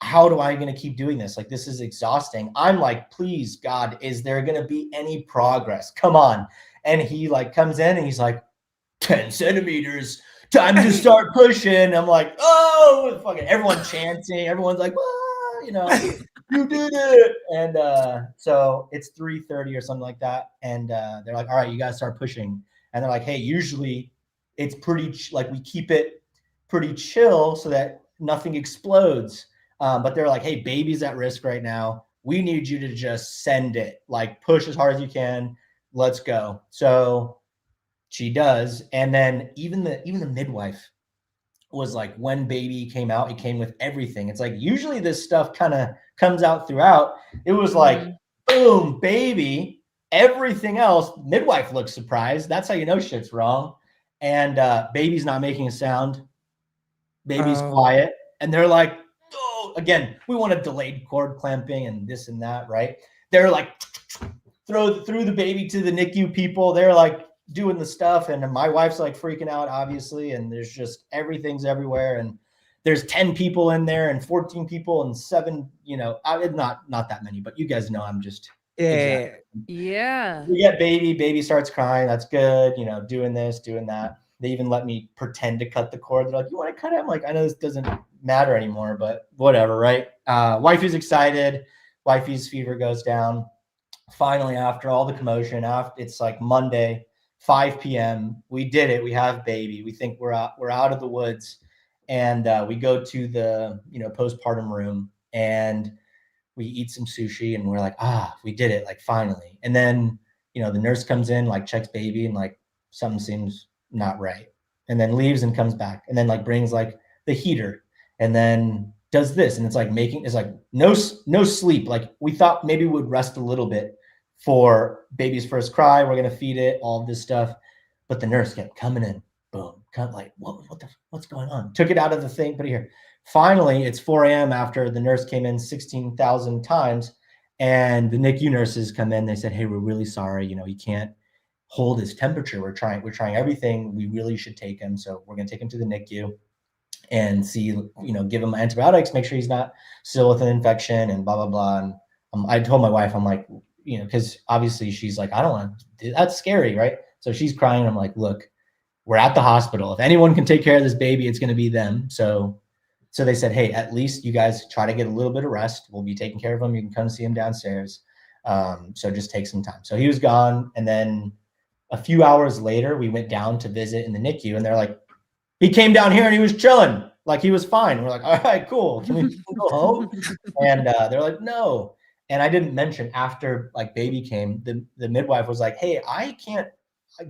how do I going to keep doing this? Like, this is exhausting. I'm like, please, God, is there going to be any progress? Come on. And he like comes in and he's like, 10 centimeters, time to start pushing. I'm like, oh, fucking everyone chanting. Everyone's like, ah, you did it. And so it's 3:30 or something like that. And they're like, all right, you got to start pushing. And they're like, hey, usually it's pretty, like we keep it pretty chill so that nothing explodes. But they're like, hey, baby's at risk right now. We need you to just send it, like push as hard as you can. Let's go. So she does. And then even the midwife was like, when baby came out, it came with everything. It's like, usually this stuff kind of comes out throughout. It was like, boom, baby, everything else. Midwife looks surprised. That's how you know shit's wrong. And baby's not making a sound. Baby's quiet. And they're like, oh, again, we want a delayed cord clamping and this and that, right? They're like, throw the baby to the NICU people. They're like doing the stuff. And my wife's like freaking out, obviously. And there's just, everything's everywhere. And there's 10 people in there and 14 people and 7, not that many, but you guys know I'm just. Yeah. We get baby starts crying. That's good. Doing this, doing that. They even let me pretend to cut the cord. They're like, you want to cut it? I'm like, I know this doesn't matter anymore, but whatever, right? Wifey's excited. Wifey's fever goes down. Finally, after all the commotion, it's like Monday, 5 p.m. We did it. We have baby. We think we're out of the woods. And we go to the, postpartum room, and we eat some sushi, and we're like, we did it, like finally. And then, you know, the nurse comes in, like checks baby, and like something seems not right, and then leaves and comes back, and then like brings like the heater, and then does this, and it's like no sleep. Like we thought maybe we would rest a little bit for baby's first cry. We're gonna feed it, all of this stuff, but the nurse kept coming in, boom, like what's going on? Took it out of the thing, put it here. Finally, it's 4 a.m. after the nurse came in 16,000 times, and the NICU nurses come in. They said, "Hey, we're really sorry. You know, he can't hold his temperature. We're trying everything. We really should take him. So we're going to take him to the NICU and see, you know, give him antibiotics, make sure he's not still with an infection, and blah, blah, blah." And I told my wife, I'm like, you know, because obviously she's like, I don't want to do that's scary, right? So she's crying. I'm like, look, we're at the hospital. If anyone can take care of this baby, it's going to be them. So they said, hey, at least you guys try to get a little bit of rest. We'll be taking care of him. You can come see him downstairs. So just take some time. So he was gone. And then a few hours later, we went down to visit in the NICU, and they're like, he came down here and he was chilling. Like he was fine. And we're like, all right, cool. Can we go home? And they're like, no. And I didn't mention, after like baby came, the midwife was like, hey, I can't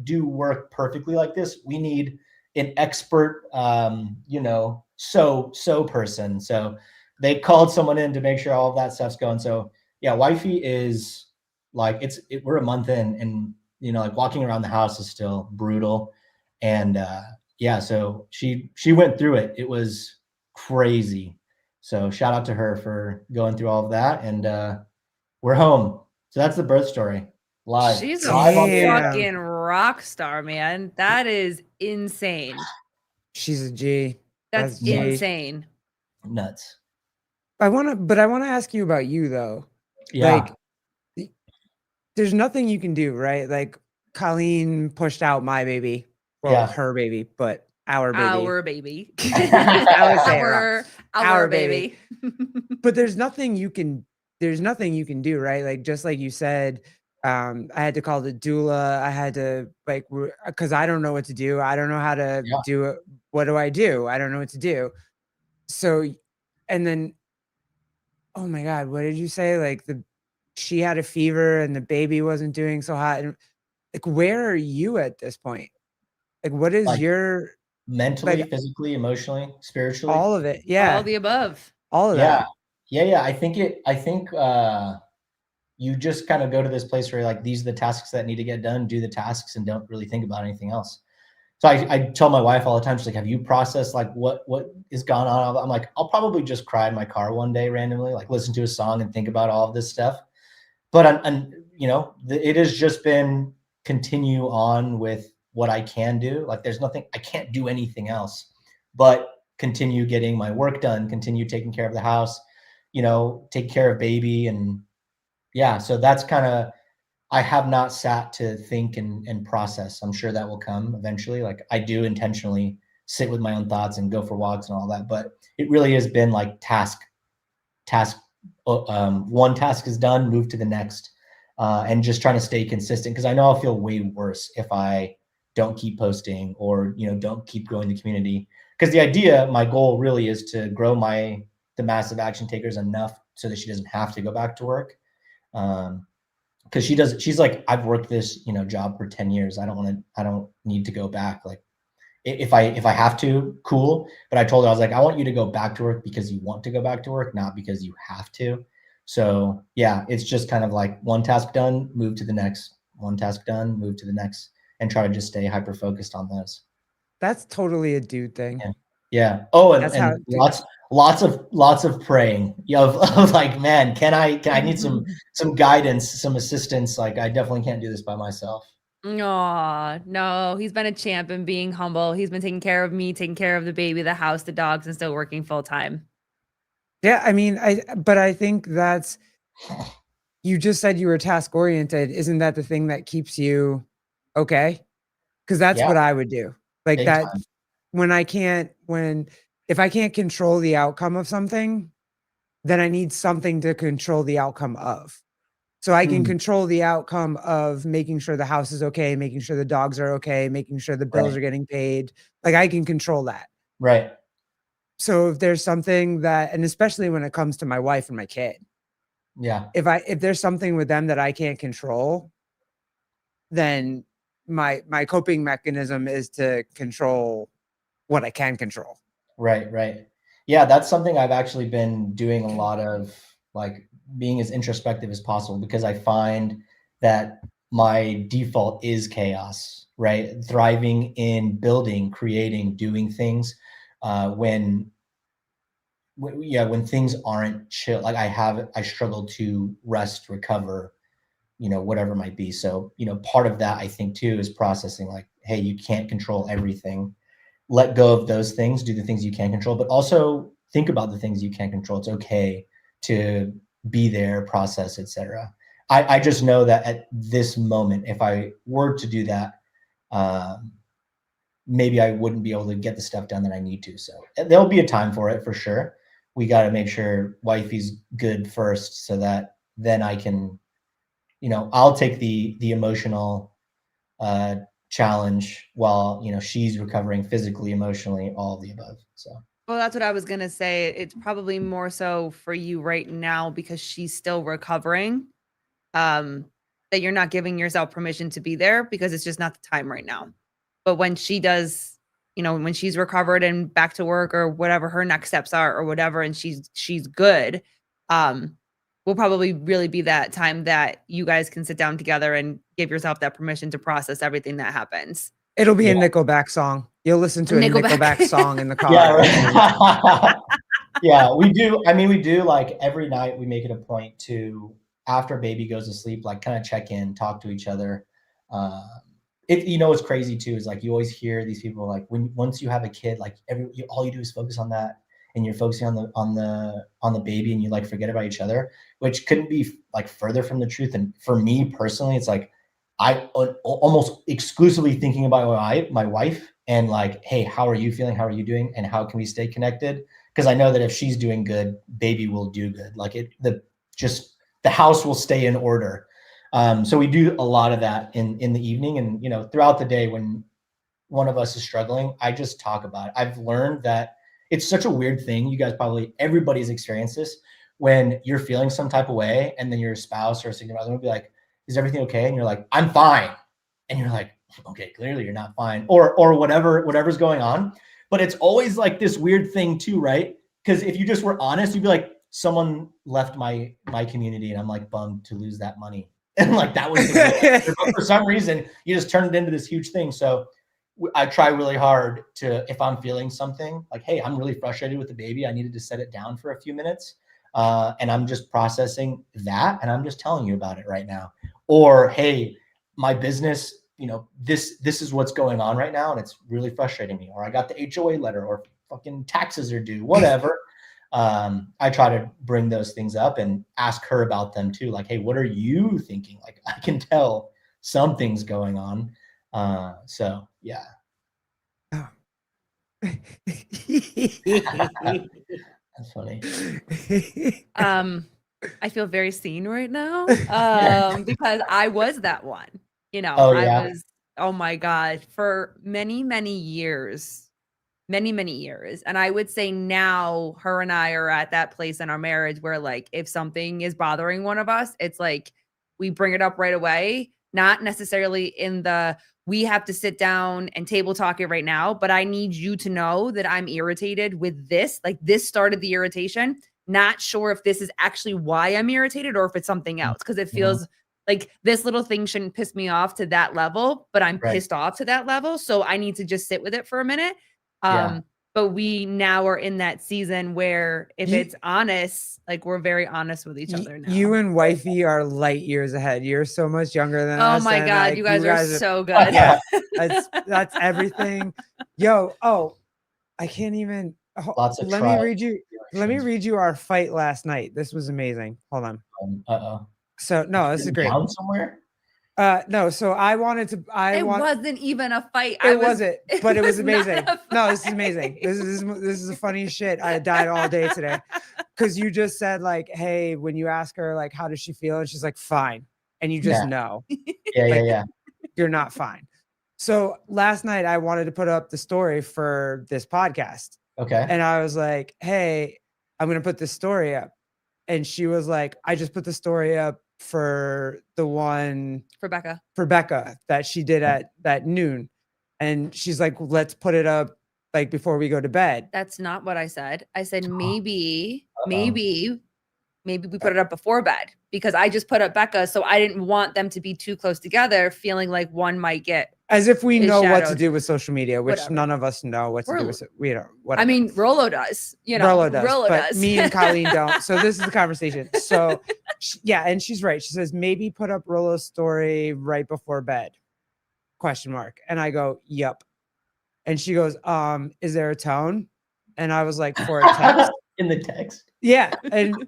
do work perfectly like this. We need an expert, you know, so person. So they called someone in to make sure all of that stuff's going. So yeah, wifey is like, we're a month in, and you know, like walking around the house is still brutal. And yeah, so she went through it. It was crazy. So shout out to her for going through all of that. And we're home. So that's the birth story. Live. She's live a fucking rock star, man. That is insane. She's a G. That's insane. Nuts. I want to ask you about you though. Yeah. Like, there's nothing you can do, right? Like Colleen pushed out my baby. Well, her baby, but our baby. Our baby. I would say our baby. But there's nothing you can do, right? Like, just like you said, I had to call the doula. I had to, like, because I don't know what to do. I don't know how to do it. What do? I don't know what to do. So, and then, oh my God, what did you say? Like she had a fever and the baby wasn't doing so hot. And like, where are you at this point? Like, what is your mentally, physically, emotionally, spiritually? All of it. Yeah. All the above. All of that. Yeah. I think you just kind of go to this place where like, these are the tasks that need to get done, do the tasks, and don't really think about anything else. So I tell my wife all the time, she's like, have you processed like what is going on? I'm like, I'll probably just cry in my car one day randomly, like listen to a song and think about all of this stuff. But I'm you know, it has just been continue on with what I can do. Like there's nothing, I can't do anything else but continue getting my work done, continue taking care of the house, you know, take care of baby. And yeah, so that's kind of, I have not sat to think and process. I'm sure that will come eventually. Like I do intentionally sit with my own thoughts and go for walks and all that, but it really has been like task, one task is done, move to the next, and just trying to stay consistent. Cause I know I'll feel way worse if I don't keep posting or, you know, don't keep growing the community. Cause the idea, my goal really is to grow the massive action takers enough so that she doesn't have to go back to work. Cause she's like, I've worked this, you know, job for 10 years. I don't need to go back. Like if I have to, cool. But I told her, I was like, I want you to go back to work because you want to go back to work, not because you have to. So yeah, it's just kind of like one task done, move to the next, one task done, move to the next, and try to just stay hyper focused on those. That's totally a dude thing. Yeah. Oh, and lots of praying of like, man, can I need some guidance, some assistance. Like I definitely can't do this by myself. No, he's been a champ in being humble. He's been taking care of me, taking care of the baby, the house, the dogs, and still working full time. Yeah. I mean, but I think that's, you just said you were task oriented. Isn't that the thing that keeps you okay? Cause that's what I would do. Like big that time. If I can't control the outcome of something, then I need something to control the outcome of. So I can control the outcome of making sure the house is okay, making sure the dogs are okay, making sure the bills are getting paid. Like I can control that. Right. So if there's something that, and especially when it comes to my wife and my kid, Yeah. If there's something with them that I can't control, then my coping mechanism is to control what I can control. Right. Yeah, that's something I've actually been doing a lot of, like being as introspective as possible, because I find that my default is chaos, right? Thriving in building, creating, doing things when things aren't chill. Like I struggle to rest, recover, whatever it might be. So, part of that I think too is processing, like, hey, you can't control everything. Let go of those things, do the things you can control, but also think about the things you can't control. It's okay to be there, process, etc. I just know that at this moment, if I were to do that, maybe I wouldn't be able to get the stuff done that I need to. So there'll be a time for it for sure. We got to make sure wifey's good first, so that then I can, I'll take the emotional challenge while, she's recovering physically, emotionally, all of the above. So. Well, that's what I was going to say. It's probably more so for you right now because she's still recovering. That you're not giving yourself permission to be there because it's just not the time right now. But when she does, when she's recovered and back to work or whatever her next steps are or whatever, and she's good, will probably really be that time that you guys can sit down together and give yourself that permission to process everything that happens. It'll be a Nickelback song. You'll listen to a Nickelback song in the car. Yeah, right. Yeah, we do. I mean, we do, like, every night we make it a point to, after baby goes to sleep, like, kind of check in, talk to each other. What's crazy too is, like, you always hear these people, like, once you have a kid, like, all you do is focus on that, and you're focusing on the baby, and you, like, forget about each other, which couldn't be, like, further from the truth. And for me personally, it's like I almost exclusively thinking about my wife, and, like, hey, how are you feeling? How are you doing? And how can we stay connected? Because I know that if she's doing good, baby will do good. Like, the house will stay in order. So we do a lot of that in the evening, and throughout the day when one of us is struggling, I just talk about it. I've learned that it's such a weird thing. You guys everybody's experienced this, when you're feeling some type of way, and then your spouse or significant other will be like, is everything okay? And you're like, I'm fine. And you're like, okay, clearly you're not fine, or whatever's going on. But it's always like this weird thing too, right? Because if you just were honest, you'd be like, someone left my community, and I'm, like, bummed to lose that money. And, like, that was but for some reason you just turned it into this huge thing. So I try really hard to, if I'm feeling something, like, hey, I'm really frustrated with the baby, I needed to set it down for a few minutes, and I'm just processing that, and I'm just telling you about it right now. Or, hey, my business, this is what's going on right now, and it's really frustrating me. Or I got the HOA letter, or fucking taxes are due, whatever. I try to bring those things up and ask her about them too. Like, hey, what are you thinking? Like, I can tell something's going on. So yeah. That's funny. I feel very seen right now. Because I was that one, Oh, yeah. I was, oh my God, for many, many years. And I would say now her and I are at that place in our marriage where, like, if something is bothering one of us, it's like we bring it up right away, not necessarily in we have to sit down and table talk it right now, but I need you to know that I'm irritated with this. Like, this started the irritation. Not sure if this is actually why I'm irritated or if it's something else, because it feels like this little thing shouldn't piss me off to that level, but I'm pissed off to that level. So I need to just sit with it for a minute. But we now are in that season where if it's honest, like, we're very honest with each other now. You and wifey are light years ahead. You're so much younger than us. Oh my God, like, you guys are so good. Yeah, that's everything. Yo, I can't even. Lots of let me read you our fight last night. This was amazing. Hold on. So no, this is great. Down somewhere? No, so I wanted to. It wasn't even a fight. Wasn't, but it was amazing. No, this is amazing. This is the funniest shit. I died all day today because you just said, like, hey, when you ask her, like, how does she feel, and she's like, fine, and you just know. Yeah. You're not fine. So last night I wanted to put up the story for this podcast. Okay. And I was like, hey, I'm gonna put this story up. and she was like, I just put the story up for the one For Becca that she did at noon. And she's like, let's put it up like before we go to bed. That's not what I said. I said maybe we put it up before bed, because I just put up Becca, so I didn't want them to be too close together, feeling like one might get as if we know what to shadowed. do with social media, which Whatever. none of us know what to do with it. We don't. Whatever. I mean, Rolo does. You know, Rolo does, but does. me and Colleen don't. So this is the conversation. So yeah, and she's right. She says maybe put up Rolo's story right before bed? ? And I go, yep. And she goes, is there a tone? And I was like, for a text. In the text. Yeah. And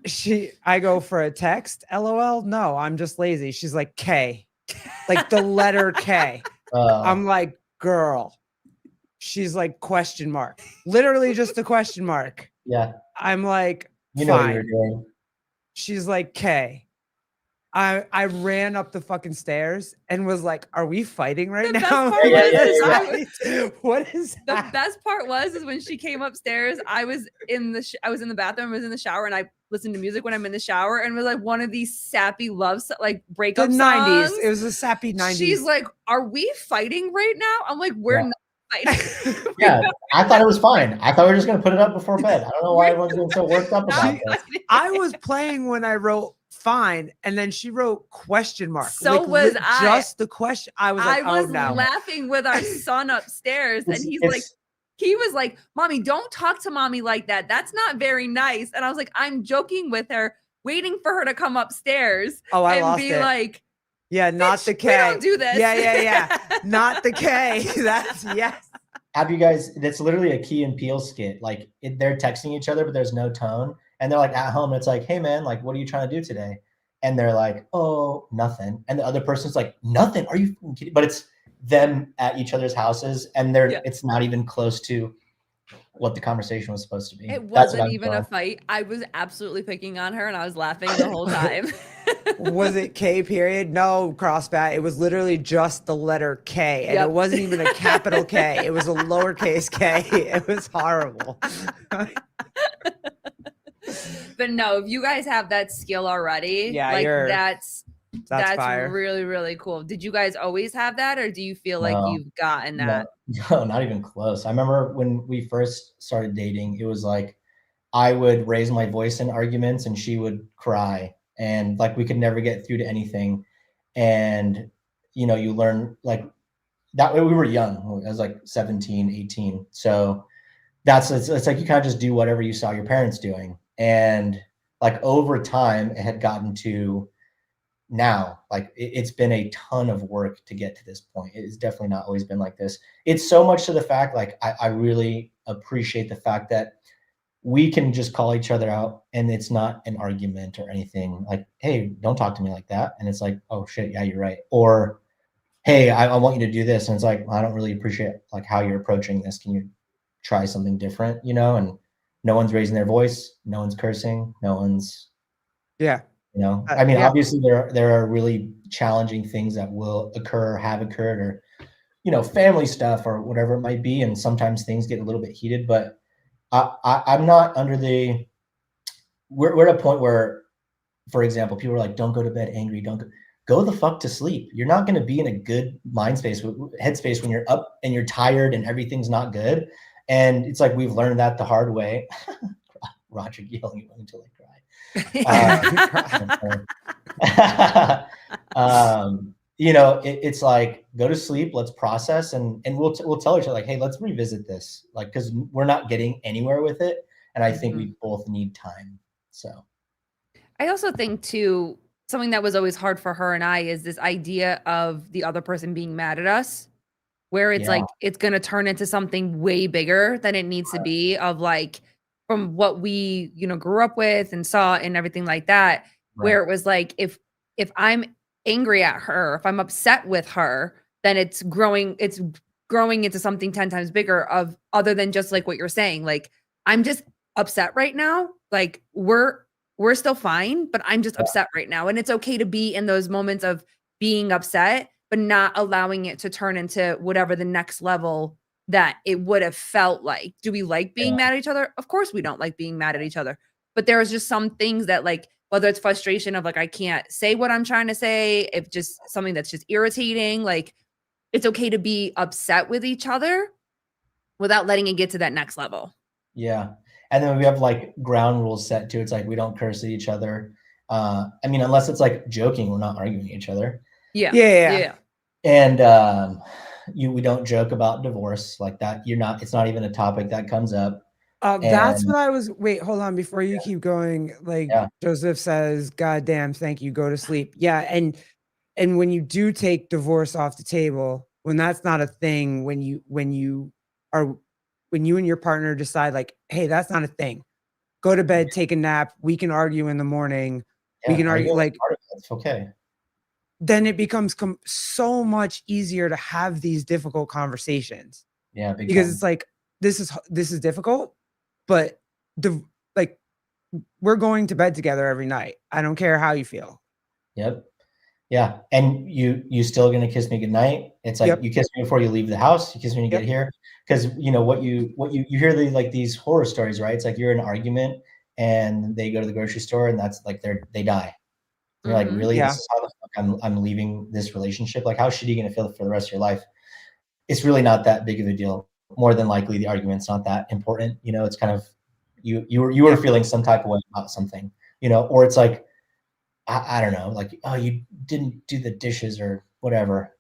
I go, for a text, LOL. No, I'm just lazy. She's like, K, like the letter K. I'm like, girl. She's like, ? Literally just a question mark. Yeah. I'm like, you know fine. what you're doing. She's like, K. I ran up the fucking stairs and was like, are we fighting right now? What is that? The best part is when she came upstairs, I was in the bathroom, I was in the shower, and I listened to music when I'm in the shower, and it was like one of these sappy breakup the songs. 90s. It was a sappy 90s. She's like, are we fighting right now? I'm like, we're not fighting. Yeah, I thought it was fine. I thought we were just gonna put it up before bed. I don't know why everyone's getting so worked up about this. I was playing when I wrote fine, and then she wrote ? So like, was I. Just the question. I was like, oh no. Laughing with our son upstairs, and he was like, Mommy, don't talk to Mommy like that. That's not very nice. And I was like, I'm joking with her, waiting for her to come upstairs and be like, yeah, not the K. We don't do this. Yeah. Not the K. That's yes. Have you guys? That's literally a Key and Peele skit. Like they're texting each other, but there's no tone. And they're like at home, and it's like, hey man, like, what are you trying to do today? And they're like, oh, nothing. And the other person's like, nothing. Are you kidding? But it's them at each other's houses, and it's not even close to what the conversation was supposed to be. It wasn't even a fight. I was absolutely picking on her, and I was laughing the whole time. Was it K period? No, crossbat. It was literally just the letter K, and it wasn't even a capital K. It was a lowercase K. It was horrible. But no, if you guys have that skill already, that's fire. Really, really cool. Did you guys always have that, or do you feel like you've gotten that? No, not even close. I remember when we first started dating, it was like I would raise my voice in arguments and she would cry, and like we could never get through to anything. And you know, you learn like that. We were young. I was like 17, 18. So it's like you kind of just do whatever you saw your parents doing. And like over time, it had gotten to now, like it's been a ton of work to get to this point. It's definitely not always been like this. It's so much to the fact, like I really appreciate the fact that we can just call each other out, and it's not an argument or anything. Like, hey, don't talk to me like that. And it's like, oh shit, yeah, you're right. Or, hey, I want you to do this. And it's like, I don't really appreciate like how you're approaching this. Can you try something different, you know? And no one's raising their voice. No one's cursing. No one's, you know, I mean, obviously there are really challenging things that will occur, have occurred, or, you know, family stuff or whatever it might be. And sometimes things get a little bit heated, but I'm not under we're at a point where, for example, people are like, don't go to bed angry. Don't go the fuck to sleep. You're not going to be in a good headspace when you're up and you're tired and everything's not good. And it's like, we've learned that the hard way. Rodrick yelling at me until I cry. You know, it's like, go to sleep, let's process, and we'll tell each other like, hey, let's revisit this, like, because we're not getting anywhere with it. And I think we both need time. So I also think too, something that was always hard for her and I is this idea of the other person being mad at us, where it's like, it's going to turn into something way bigger than it needs to be, of like, from what we, you know, grew up with and saw and everything like that, where it was like, if I'm angry at her, if I'm upset with her, then it's growing into something 10 times bigger, of other than just like what you're saying. Like, I'm just upset right now. Like we're still fine, but I'm just upset right now. And it's okay to be in those moments of being upset, but not allowing it to turn into whatever the next level that it would have felt like. Do we like being mad at each other? Of course we don't like being mad at each other, but there was just some things that like, whether it's frustration of like, I can't say what I'm trying to say, if just something that's just irritating, like it's okay to be upset with each other without letting it get to that next level. Yeah. And then we have like ground rules set too. It's like, we don't curse at each other. I mean, unless it's like joking, we're not arguing at each other. Yeah. And we don't joke about divorce like that. It's not even a topic that comes up. That's what I was. Wait, hold on. Before you keep going, like Yeah. Joseph says, "God damn, thank you. Go to sleep." Yeah, and when you do take divorce off the table, when that's not a thing, when you and your partner decide, like, hey, that's not a thing. Go to bed, take a nap. We can argue in the morning. We can argue, like, it's okay. Then it becomes so much easier to have these difficult conversations. Yeah, because it's like this is difficult. But we're going to bed together every night. I don't care how you feel. Yep. Yeah. And you still gonna kiss me goodnight? It's like, you kiss me before you leave the house. You kiss me when you get here. Because what you hear these horror stories, right? It's like you're in an argument and they go to the grocery store and that's like they die. You're like, really? This is how the fuck I'm leaving this relationship? Like, how shitty are you gonna feel for the rest of your life? It's really not that big of a deal. More than likely, the argument's not that important. It's kind of you were feeling some type of way about something, or it's like, I don't know, like, oh, you didn't do the dishes or whatever.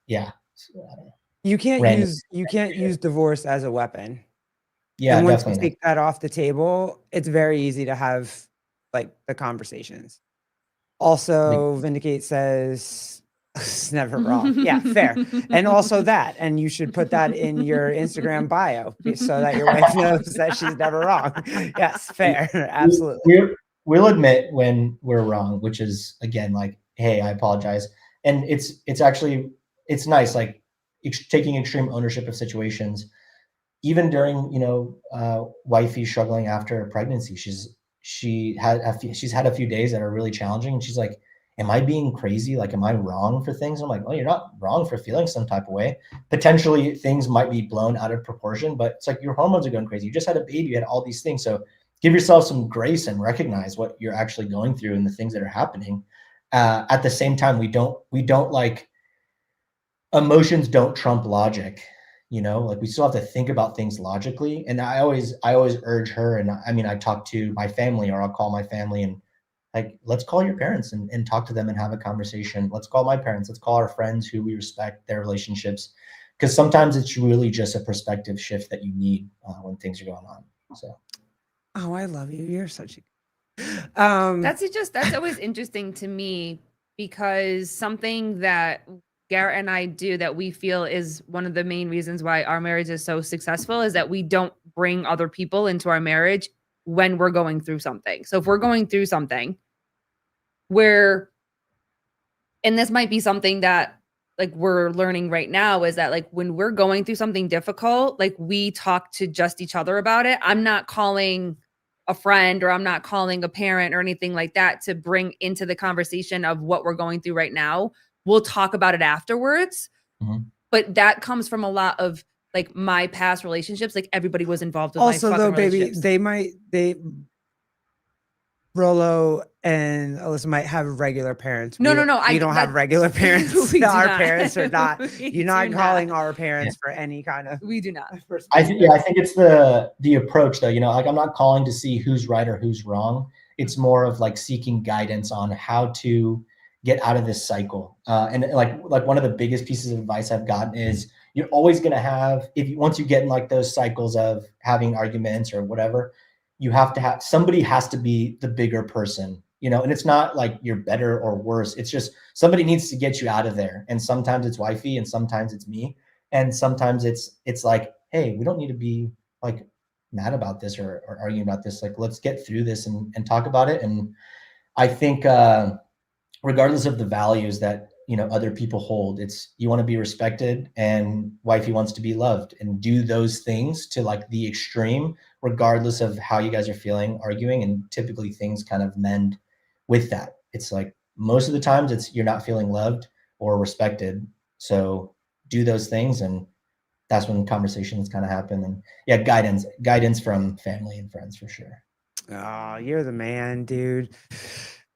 Yeah. So, I don't know. You can't use divorce as a weapon. Yeah, and once definitely you take that off the table, it's very easy to have like the conversations. Also, Vindicate says it's never wrong. Yeah, fair. And also that, and you should put that in your Instagram bio so that your wife knows that she's never wrong. Yes, fair. Absolutely. We'll admit when we're wrong, which is, again, like, hey, I apologize. And it's actually, it's nice, like taking extreme ownership of situations. Even during, wifey struggling after a pregnancy, she's had a few days that are really challenging. And she's like, am I being crazy? Like, am I wrong for things? I'm like, oh, you're not wrong for feeling some type of way. Potentially things might be blown out of proportion, but it's like your hormones are going crazy. You just had a baby, you had all these things. So give yourself some grace and recognize what you're actually going through and the things that are happening. At the same time, we don't like, emotions don't trump logic. Like, we still have to think about things logically. And I always urge her, and I mean, I talk to my family, or I'll call my family and like, let's call your parents and talk to them and have a conversation. Let's call my parents. Let's call our friends who we respect their relationships. Because sometimes it's really just a perspective shift that you need when things are going on. So. Oh, I love you. You're such a. That's always interesting to me, because something that Garrett and I do that we feel is one of the main reasons why our marriage is so successful is that we don't bring other people into our marriage when we're going through something. So if we're going through something and this might be something that like we're learning right now, is that like when we're going through something difficult, like we talk to just each other about it. I'm not calling a friend, or I'm not calling a parent or anything like that to bring into the conversation of what we're going through right now. We'll talk about it afterwards. Mm-hmm. But that comes from a lot of like my past relationships. Like everybody was involved with also, my though, baby, relationships. Rolo and Alyssa might have regular parents. No. We don't have regular parents. Our parents are not. You're not calling our parents for any kind of. We do not. I think it's the approach, though. Like, I'm not calling to see who's right or who's wrong. It's more of like seeking guidance on how to get out of this cycle. And like one of the biggest pieces of advice I've gotten is, you're always going to have, once you get in like those cycles of having arguments or whatever, you have to have, somebody has to be the bigger person, and it's not like you're better or worse. It's just somebody needs to get you out of there. And sometimes it's wifey and sometimes it's me. And sometimes it's like, hey, we don't need to be like mad about this or arguing about this. Like, let's get through this and talk about it. And I think, regardless of the values that, other people hold, it's, you want to be respected and wifey wants to be loved, and do those things to like the extreme, regardless of how you guys are feeling arguing. And typically things kind of mend with that. It's like, most of the times it's, you're not feeling loved or respected. So do those things. And that's when conversations kind of happen. And yeah, guidance from family and friends for sure. Oh, you're the man, dude.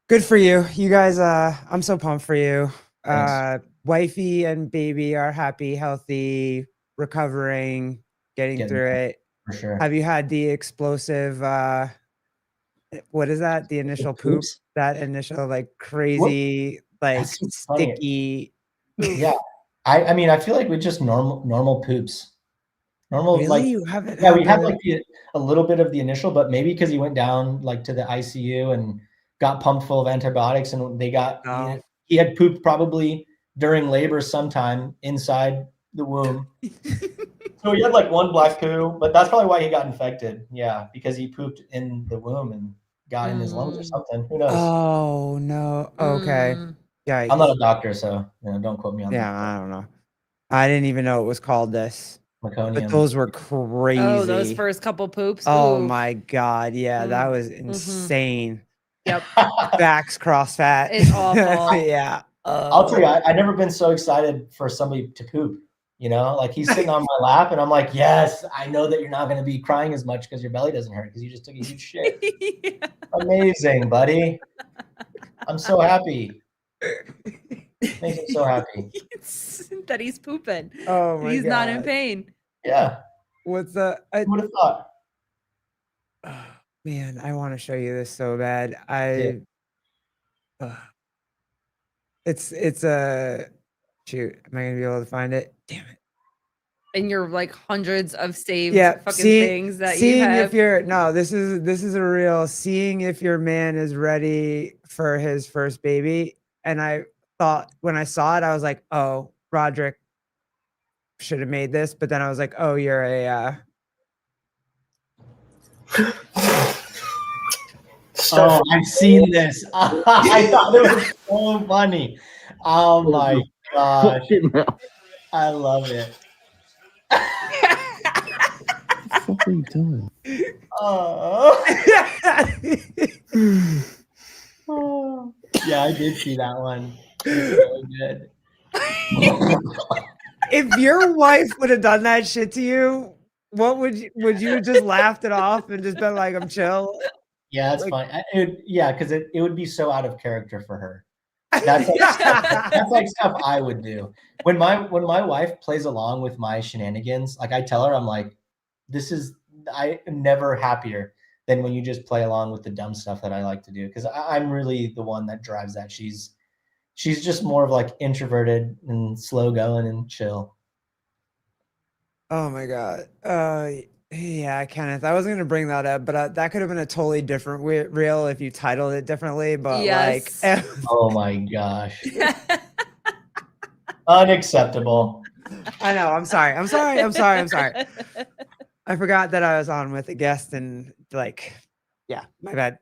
Good for you. You guys, I'm so pumped for you. Thanks. Wifey and baby are happy, healthy, recovering, getting Getting through it. for sure. Have you had the explosive, what is that? The initial poop? Poops? That initial like crazy, like That's so funny. sticky. Yeah. I mean, I feel like we just normal poops. Normal, Really? like, You haven't yeah, had we had the like a little bit of the initial, but maybe because he went down like to the ICU and got pumped full of antibiotics, and they got no. he had pooped probably during labor sometime inside the womb. So he had like one black poo, but that's probably why he got infected. Yeah, because he pooped in the womb and got in his lungs or something. Who knows? Oh no. Okay. Mm. I'm not Yikes. a doctor, so don't quote me on Yeah, that. I don't know. I didn't even know it was called this. But Meconium. those were crazy. Oh, those first couple poops. Oh Oof. my God. Yeah, that was Mhm. insane. Yep. Backs cross fat. It's awful. Yeah. I'll tell you, I've never been so excited for somebody to poop. Like he's sitting on my lap, and I'm like, yes, I know that you're not going to be crying as much because your belly doesn't hurt because you just took a huge shit. Yeah. Amazing, buddy. I'm so happy. Makes me so happy. That he's pooping. Oh my He's God. not in pain. Yeah. What's the Who would have thought? oh, man, I want to show you this so bad. It's a shoot. Am I gonna be able to find it? Damn it. And you're like hundreds of saved fucking things that you seeing have. if you're no, this is a real seeing if your man is ready for his first baby. And I thought when I saw it, I was like, oh, Rodrick should have made this, but then I was like, oh, you're a Oh, I've seen this. I thought it was so funny. Oh my gosh. I love it. What are you doing? Oh. Yeah, I did see that one. It's so good. if your wife would have done that shit to you, what would you have just laughed it off and just been like, I'm chill? Yeah, that's Like- fine. Yeah, because it would be so out of character for her. That's like stuff I would do. When my wife plays along with my shenanigans, like I tell her, I'm like, I am never happier than when you just play along with the dumb stuff that I like to do. Because I'm really the one that drives that. She's just more of like introverted and slow going and chill. Oh my God. Yeah, Kenneth, I wasn't gonna bring that up, but that could have been a totally different reel if you titled it differently. But Yes. like, Oh my gosh. Unacceptable. I know. I'm sorry. I forgot that I was on with a guest and like, yeah, my bad.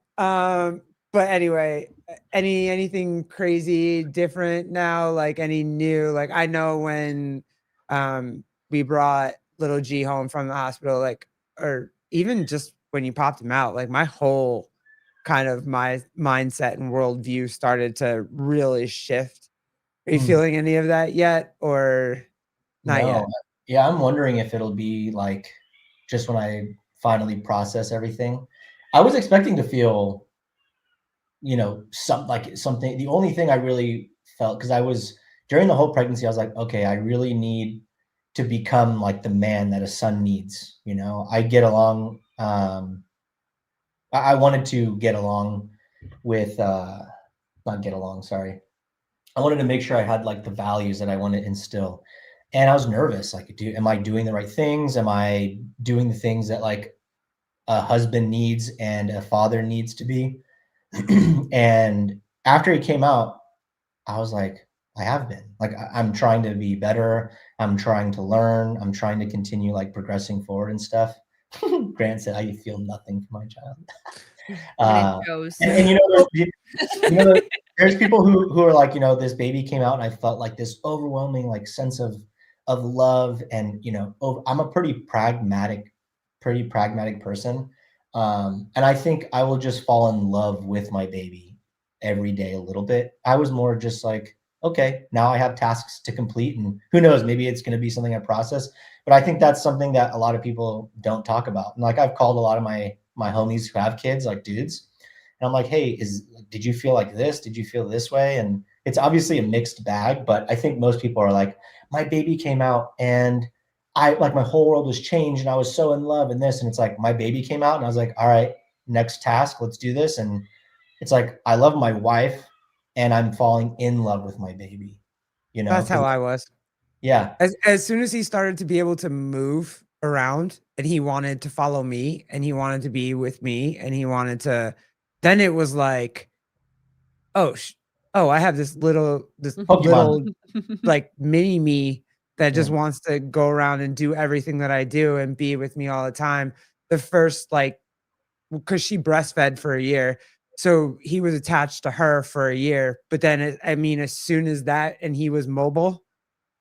But anyway, anything crazy different now? Like any new? Like I know when we brought little G home from the hospital, like, or even just when you popped him out, like my whole kind of my mindset and worldview started to really shift. Are you feeling any of that yet, or not yet? Yeah, I'm wondering if it'll be like just when I finally process everything. I was expecting to feel, something. The only thing I really felt, because I was during the whole pregnancy, I was like, okay, I really need to become like the man that a son needs. I get along. I wanted to get along with, not get along. Sorry. I wanted to make sure I had like the values that I want to instill. And I was nervous. Like, am I doing the right things? Am I doing the things that like a husband needs and a father needs to be? And after he came out, I was like, I have been. Like, I'm trying to be better. I'm trying to learn. I'm trying to continue like progressing forward and stuff. Grant said, I feel nothing for my child. When it goes. And there's people who are like, this baby came out and I felt like this overwhelming like sense of love. And, I'm a pretty pragmatic person. And I think I will just fall in love with my baby every day a little bit. I was more just like, okay, now I have tasks to complete, and who knows, maybe it's going to be something I process. But I think that's something that a lot of people don't talk about. And like I've called a lot of my my homies who have kids, like dudes. And I'm like, hey, did you feel like this? Did you feel this way? And it's obviously a mixed bag, but I think most people are like, my baby came out and my whole world was changed and I was so in love and this. And it's like, my baby came out and I was like, all right, next task, let's do this. And it's like, I love my wife and I'm falling in love with my baby, you know? That's how I was. Yeah. As soon as he started to be able to move around and he wanted to follow me and he wanted to be with me and he wanted to, then it was like, oh, I have this little like mini me that just wants to go around and do everything that I do and be with me all the time. The first, like, because she breastfed for a year. So he was attached to her for a year. But then, I mean, as soon as that, and he was mobile,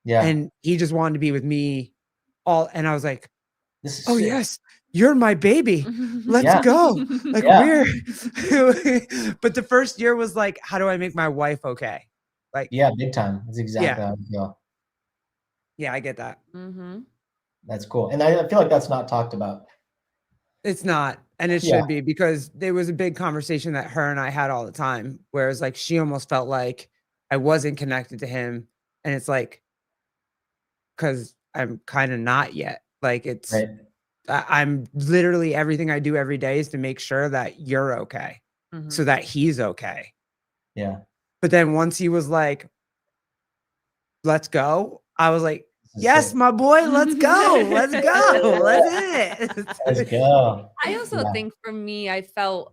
and he just wanted to be with me all. And I was like, oh, sick. Yes, you're my baby. Let's go. Like, we're, but the first year was like, how do I make my wife okay? Like, yeah, big time. That's exactly how I feel. Yeah, I get that. That's cool. And I feel like that's not talked about. It's not. And it should be, because there was a big conversation that her and I had all the time. Whereas like, she almost felt like I wasn't connected to him. And it's like, because I'm kind of not yet. Like it's, I'm literally, everything I do every day is to make sure that you're okay. So that he's okay. Yeah. But then once he was like, let's go, I was like, yes, my boy, let's go. Let's go. Let's hit it. Let's go. I also think for me, I felt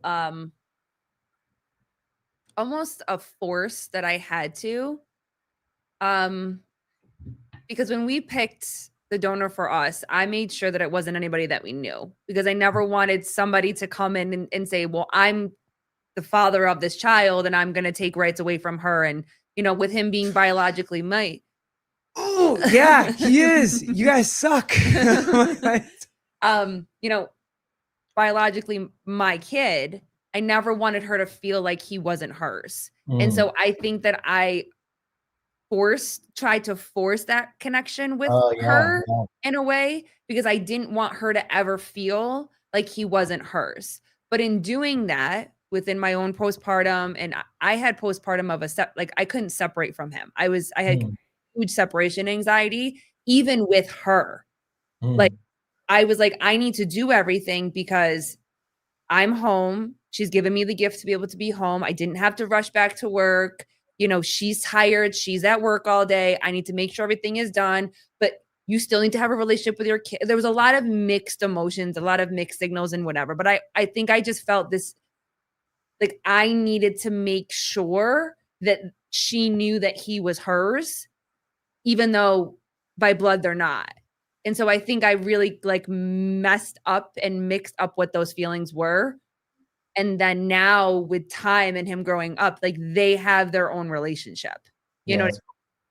almost a force that I had to. Because when we picked the donor for us, I made sure that it wasn't anybody that we knew, because I never wanted somebody to come in and say, well, I'm the father of this child and I'm going to take rights away from her. And, you know, with him being biologically my. Oh, yeah, he is. You guys suck. You know, biologically my kid, I never wanted her to feel like he wasn't hers. And so I think that I tried to force that connection with her in a way, because I didn't want her to ever feel like he wasn't hers. But in doing that within my own postpartum, and I had postpartum of like I couldn't separate from him. I had huge separation anxiety, even with her. Like I was like, I need to do everything because I'm home. She's given me the gift to be able to be home. I didn't have to rush back to work. You know, she's tired. She's at work all day. I need to make sure everything is done. But you still need to have a relationship with your kid. There was a lot of mixed emotions, a lot of mixed signals and whatever. But I think I just felt this, like I needed to make sure that she knew that he was hers, even though by blood they're not. And so I think I really like messed up and mixed up what those feelings were. And then now with time and him growing up, like they have their own relationship. You know?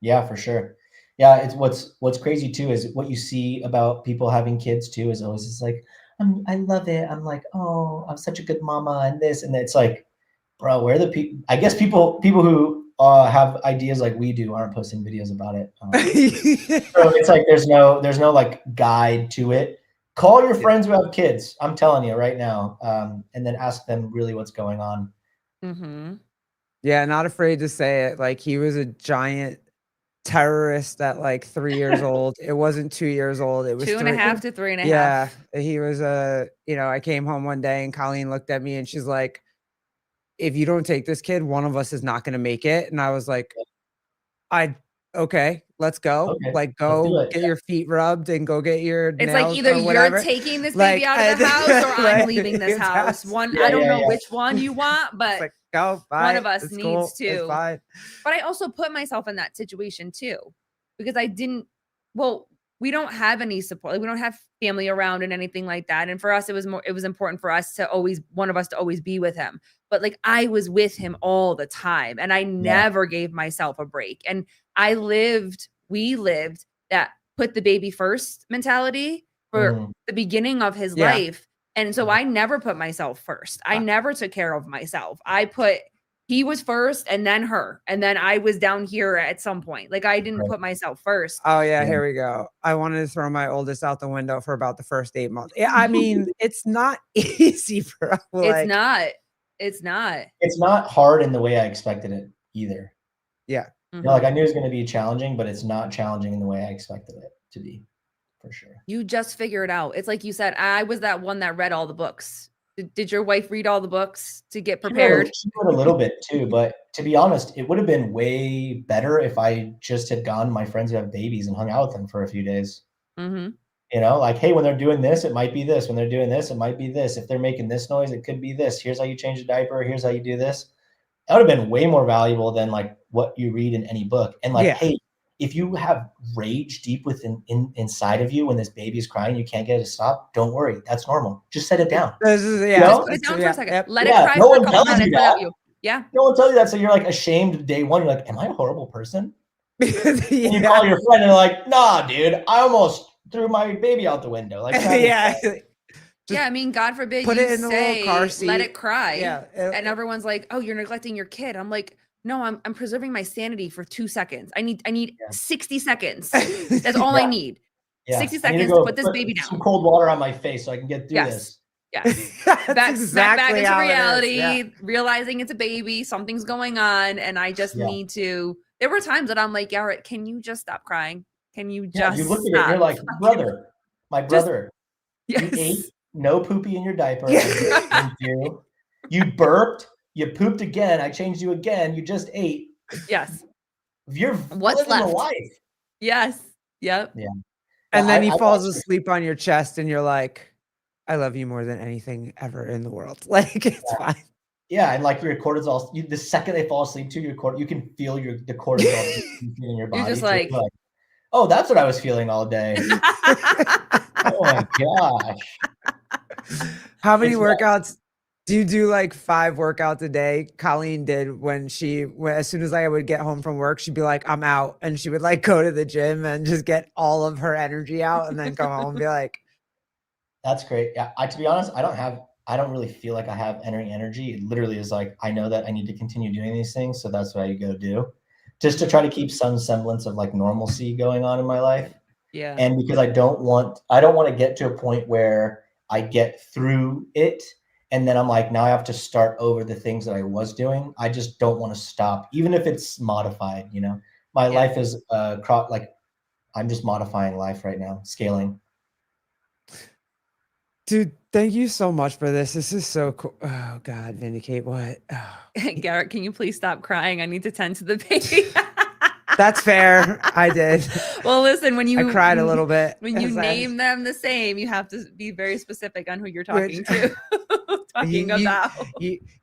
Yeah, for sure. Yeah. It's what's crazy too, is what you see about people having kids too, is always just like, I love it. I'm like, oh, I'm such a good mama and this. And it's like, bro, where are the people? I guess people who have ideas like we do aren't posting videos about it. So it's like, there's no like guide to it. Call your friends who have kids. I'm telling you right now. And then ask them really what's going on. Yeah. Not afraid to say it. Like he was a giant terrorist at like 3 years old. It wasn't 2 years old. It was 2.5 to 3.5. Yeah. He was you know, I came home one day and Colleen looked at me and she's like, if you don't take this kid, one of us is not going to make it. And I was like, okay, let's go. Okay, like go get your feet rubbed and go get your It's nails, like either or whatever. You're taking this baby out of the house or I'm leaving this house. I don't know which one you want, but like, go, bye. One of us needs to. But I also put myself in that situation too, because we don't have any support. Like, we don't have family around and anything like that. And for us, it was important for us to one of us to always be with him. But like I was with him all the time and I never gave myself a break. And we lived that put the baby first mentality for the beginning of his life. And so I never put myself first. I never took care of myself. I put he was first and then her. And then I was down here at some point. Like I didn't put myself first. Oh yeah, here we go. I wanted to throw my oldest out the window for about the first 8 months. Yeah, I mean, it's not easy for like, It's not. It's not. It's not hard in the way I expected it either. Yeah. You know, like I knew it was going to be challenging, but it's not challenging in the way I expected it to be, for sure. You just figure it out. It's like you said, I was that one that read all the books. Did your wife read all the books to get prepared? She read a little bit too, but to be honest, it would have been way better if I just had gone to my friends who have babies and hung out with them for a few days. Mm-hmm. You know, like, hey, when they're doing this, it might be this. When they're doing this, it might be this. If they're making this noise, it could be this. Here's how you change a diaper. Here's how you do this. That would have been way more valuable than like what you read in any book. And like, hey, if you have rage deep within inside of you when this baby is crying, you can't get it to stop. Don't worry, that's normal. Just set it down. This is, You know? Just put it down for a second. Let it cry no for a one couple tells minutes you that. without you. Yeah. No one tells you that, so you're like ashamed day one. You're like, am I a horrible person? And you yeah. call your friend and they're like, nah, dude, I almost threw my baby out the window. Like, yeah. Yeah, I mean, God forbid put you it in the little say, car seat. let it cry. Yeah. And everyone's like, oh, you're neglecting your kid. I'm like, no, I'm preserving my sanity for 2 seconds. I need 60 seconds. That's all I need. 60 seconds to put this baby down. Some cold water on my face so I can get through this. Yes. Back into reality, realizing it's a baby, something's going on, and I just need to. There were times that I'm like, Garrett, can you just stop crying? Can you just you look at it and you're like, brother, my brother, you ate no poopy in your diaper. You burped, you pooped again. I changed you again. You just ate. Yes. You're what's living left? The life. Yes. Yep. Yeah. And then he falls asleep on your chest, and you're like, I love you more than anything ever in the world. Like, it's fine. Yeah, and like your cortisol, the second they fall asleep too, you can feel the cortisol in your body. You're just like, oh, that's what I was feeling all day. Oh my gosh. How many workouts do you do? Like 5 workouts a day? Colleen did when as soon as I would get home from work, she'd be like, I'm out. And she would like go to the gym and just get all of her energy out and then come home and be like, that's great. Yeah. To be honest, I don't really feel like I have any energy. It literally is like, I know that I need to continue doing these things. So that's what I go do just to try to keep some semblance of like normalcy going on in my life. Yeah. And because I don't want to get to a point where I get through it and then I'm like, now I have to start over the things that I was doing. I just don't want to stop, even if it's modified, you know. My life is like I'm just modifying life right now, scaling. Dude, thank you so much for this. This is so cool. Oh God, Vindicate, what? Oh. Garrett, can you please stop crying? I need to tend to the baby. That's fair. I did. Well, listen, I cried a little bit. When you name them the same, you have to be very specific on who you're talking to.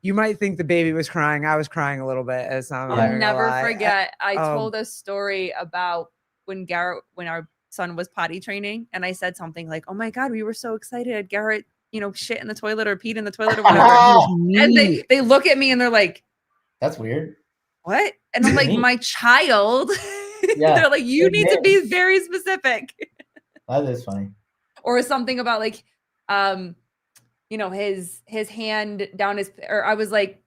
You might think the baby was crying. I was crying a little bit. I'll never forget. I told a story about when our son was potty training, and I said something like, oh my God, we were so excited. Garrett, shit in the toilet or peed in the toilet or whatever. And they look at me and they're like, that's weird. What? And I'm like, my child. Yeah. They're like, you need to be very specific. That is funny. Or something about like, his hand down or I was like,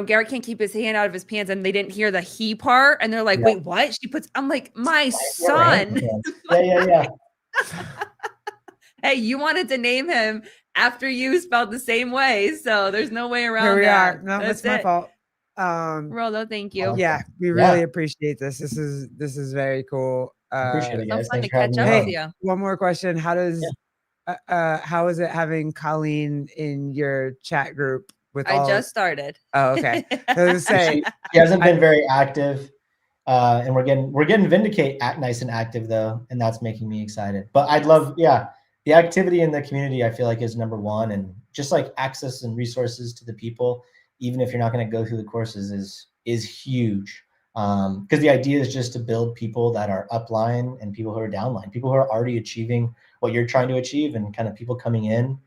Garrett can't keep his hand out of his pants, and they didn't hear the he part. And they're like, wait, what? I'm like, my son. Yeah. Hey, you wanted to name him after you spelled the same way. So there's no way around Here we that. are. No, that's my fault. Rollo, thank you. Yeah, we really appreciate this. This is very cool. Appreciate it, guys. So fun to catch up with you. One more question. How is it having Colleen in your chat group? I just started. Oh, okay. I was say she hasn't been very active, and we're getting Vindicate nice and active though, and that's making me excited. But I'd love, the activity in the community. I feel like is number one, and just like access and resources to the people, even if you're not going to go through the courses, is huge. Because the idea is just to build people that are upline and people who are downline, people who are already achieving what you're trying to achieve, and kind of people coming in.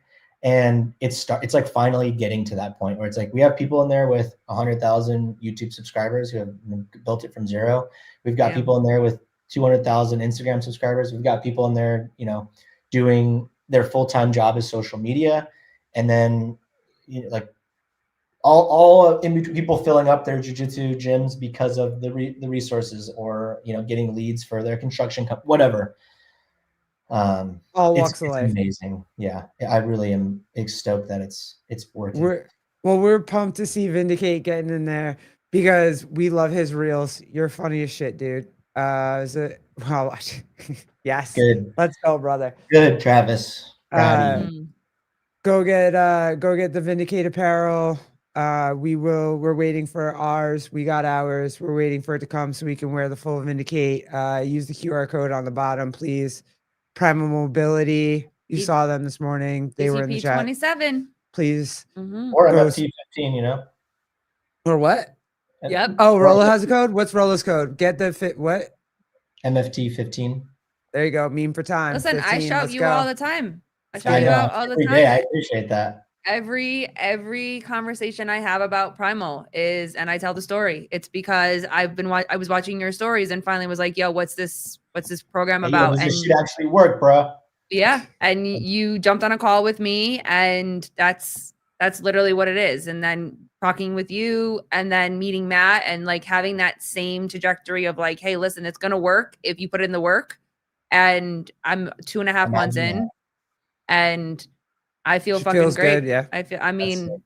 And it's like finally getting to that point where it's like we have people in there with 100,000 YouTube subscribers who have built it from zero. We've got people in there with 200,000 Instagram subscribers. We've got people in there, doing their full-time job as social media. And then, like all in between people filling up their jiu-jitsu gyms because of the resources, or getting leads for their construction whatever. All walks of life. Amazing. Yeah, I really am stoked that it's working. We're pumped to see Vindicate getting in there because we love his reels. You're funny as shit, dude. Yes. Good. Let's go, brother. Good, Travis. Proud of you. Go get the Vindicate apparel. We're waiting for ours. We got ours. We're waiting for it to come so we can wear the full Vindicate. Use the QR code on the bottom, please. Primal Mobility. You saw them this morning. They were in the chat. 27. Please. Or MFT 15, Or what? Yep. Oh, Rolo has a code? What's Rolo's code? Get the fit what? MFT 15. There you go. Meme for time. Listen, 15, I shout you all the time. I shout you out all the time. Day. I appreciate that. Every conversation I have about Primal is, and I tell the story. It's because I was watching your stories and finally was like, yo, what's this program about? This should actually work, bro. Yeah. And you jumped on a call with me, and that's literally what it is. And then talking with you and then meeting Matt and like having that same trajectory of like, hey, listen, it's going to work if you put in the work. And I'm 2.5 months in and I feel fucking great. Good, yeah.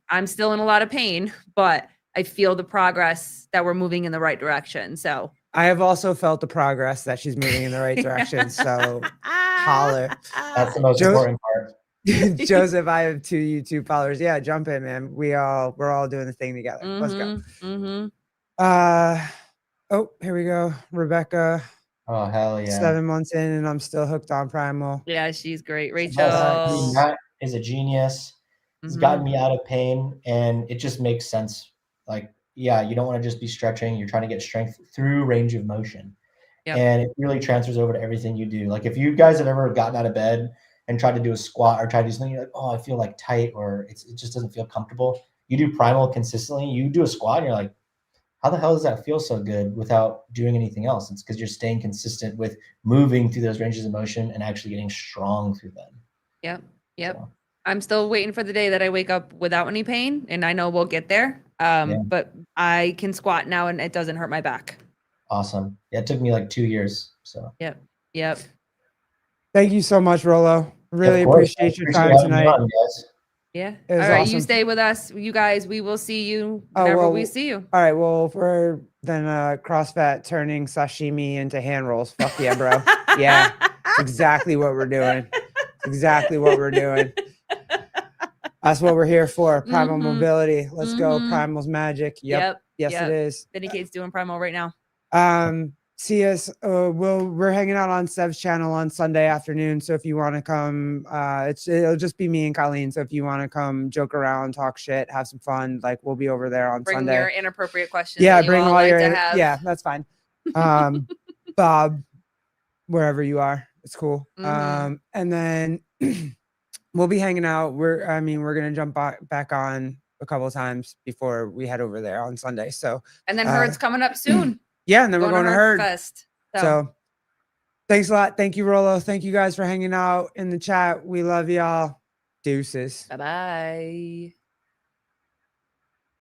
I'm still in a lot of pain, but I feel the progress that we're moving in the right direction. So I have also felt the progress that she's moving in the right direction. So holler. That's the most important part. Joseph, I have 2 YouTube followers. Yeah, jump in, man. We're all doing the thing together. Let's go. Oh, here we go. Rebecca. Oh, hell yeah. 7 months in and I'm still hooked on Primal. Yeah, she's great. Rachel. Matt is a genius. He's gotten me out of pain, and it just makes sense. Like, yeah, you don't want to just be stretching. You're trying to get strength through range of motion. Yep. And it really transfers over to everything you do. Like if you guys have ever gotten out of bed and tried to do a squat or try to do something, you're like, oh, I feel like tight, or it just doesn't feel comfortable. You do Primal consistently, you do a squat and you're like, how the hell does that feel so good without doing anything else? It's because you're staying consistent with moving through those ranges of motion and actually getting strong through them. Yep. So. I'm still waiting for the day that I wake up without any pain, and I know we'll get there. But I can squat now and it doesn't hurt my back. Awesome. Yeah, it took me like 2 years. So Yep. Thank you so much, Rolo. Really appreciate your time tonight. Yeah. All right. Awesome. You stay with us. You guys, we will see you whenever we see you. All right. Well, if we're then CrossFit turning sashimi into hand rolls. Fuck yeah, bro. Yeah. Exactly what we're doing. Exactly what we're doing. That's what we're here for. Primal mobility. Let's go. Primal's magic. Yep. Yes, it is. Vindicate's doing Primal right now. See us. We're hanging out on Sev's channel on Sunday afternoon. So if you want to come, it'll just be me and Colleen. So if you want to come joke around, talk shit, have some fun, like we'll be over there on Sunday. Bring your inappropriate questions. Yeah, bring all your. Yeah, that's fine. Bob, wherever you are, it's cool. And then we'll be hanging out. We're gonna jump back on a couple of times before we head over there on Sunday. So and then Herd's coming up soon. Yeah, and then we're going to Herd Fest. So thanks a lot. Thank you, Rolo. Thank you guys for hanging out in the chat. We love y'all. Deuces. Bye-bye.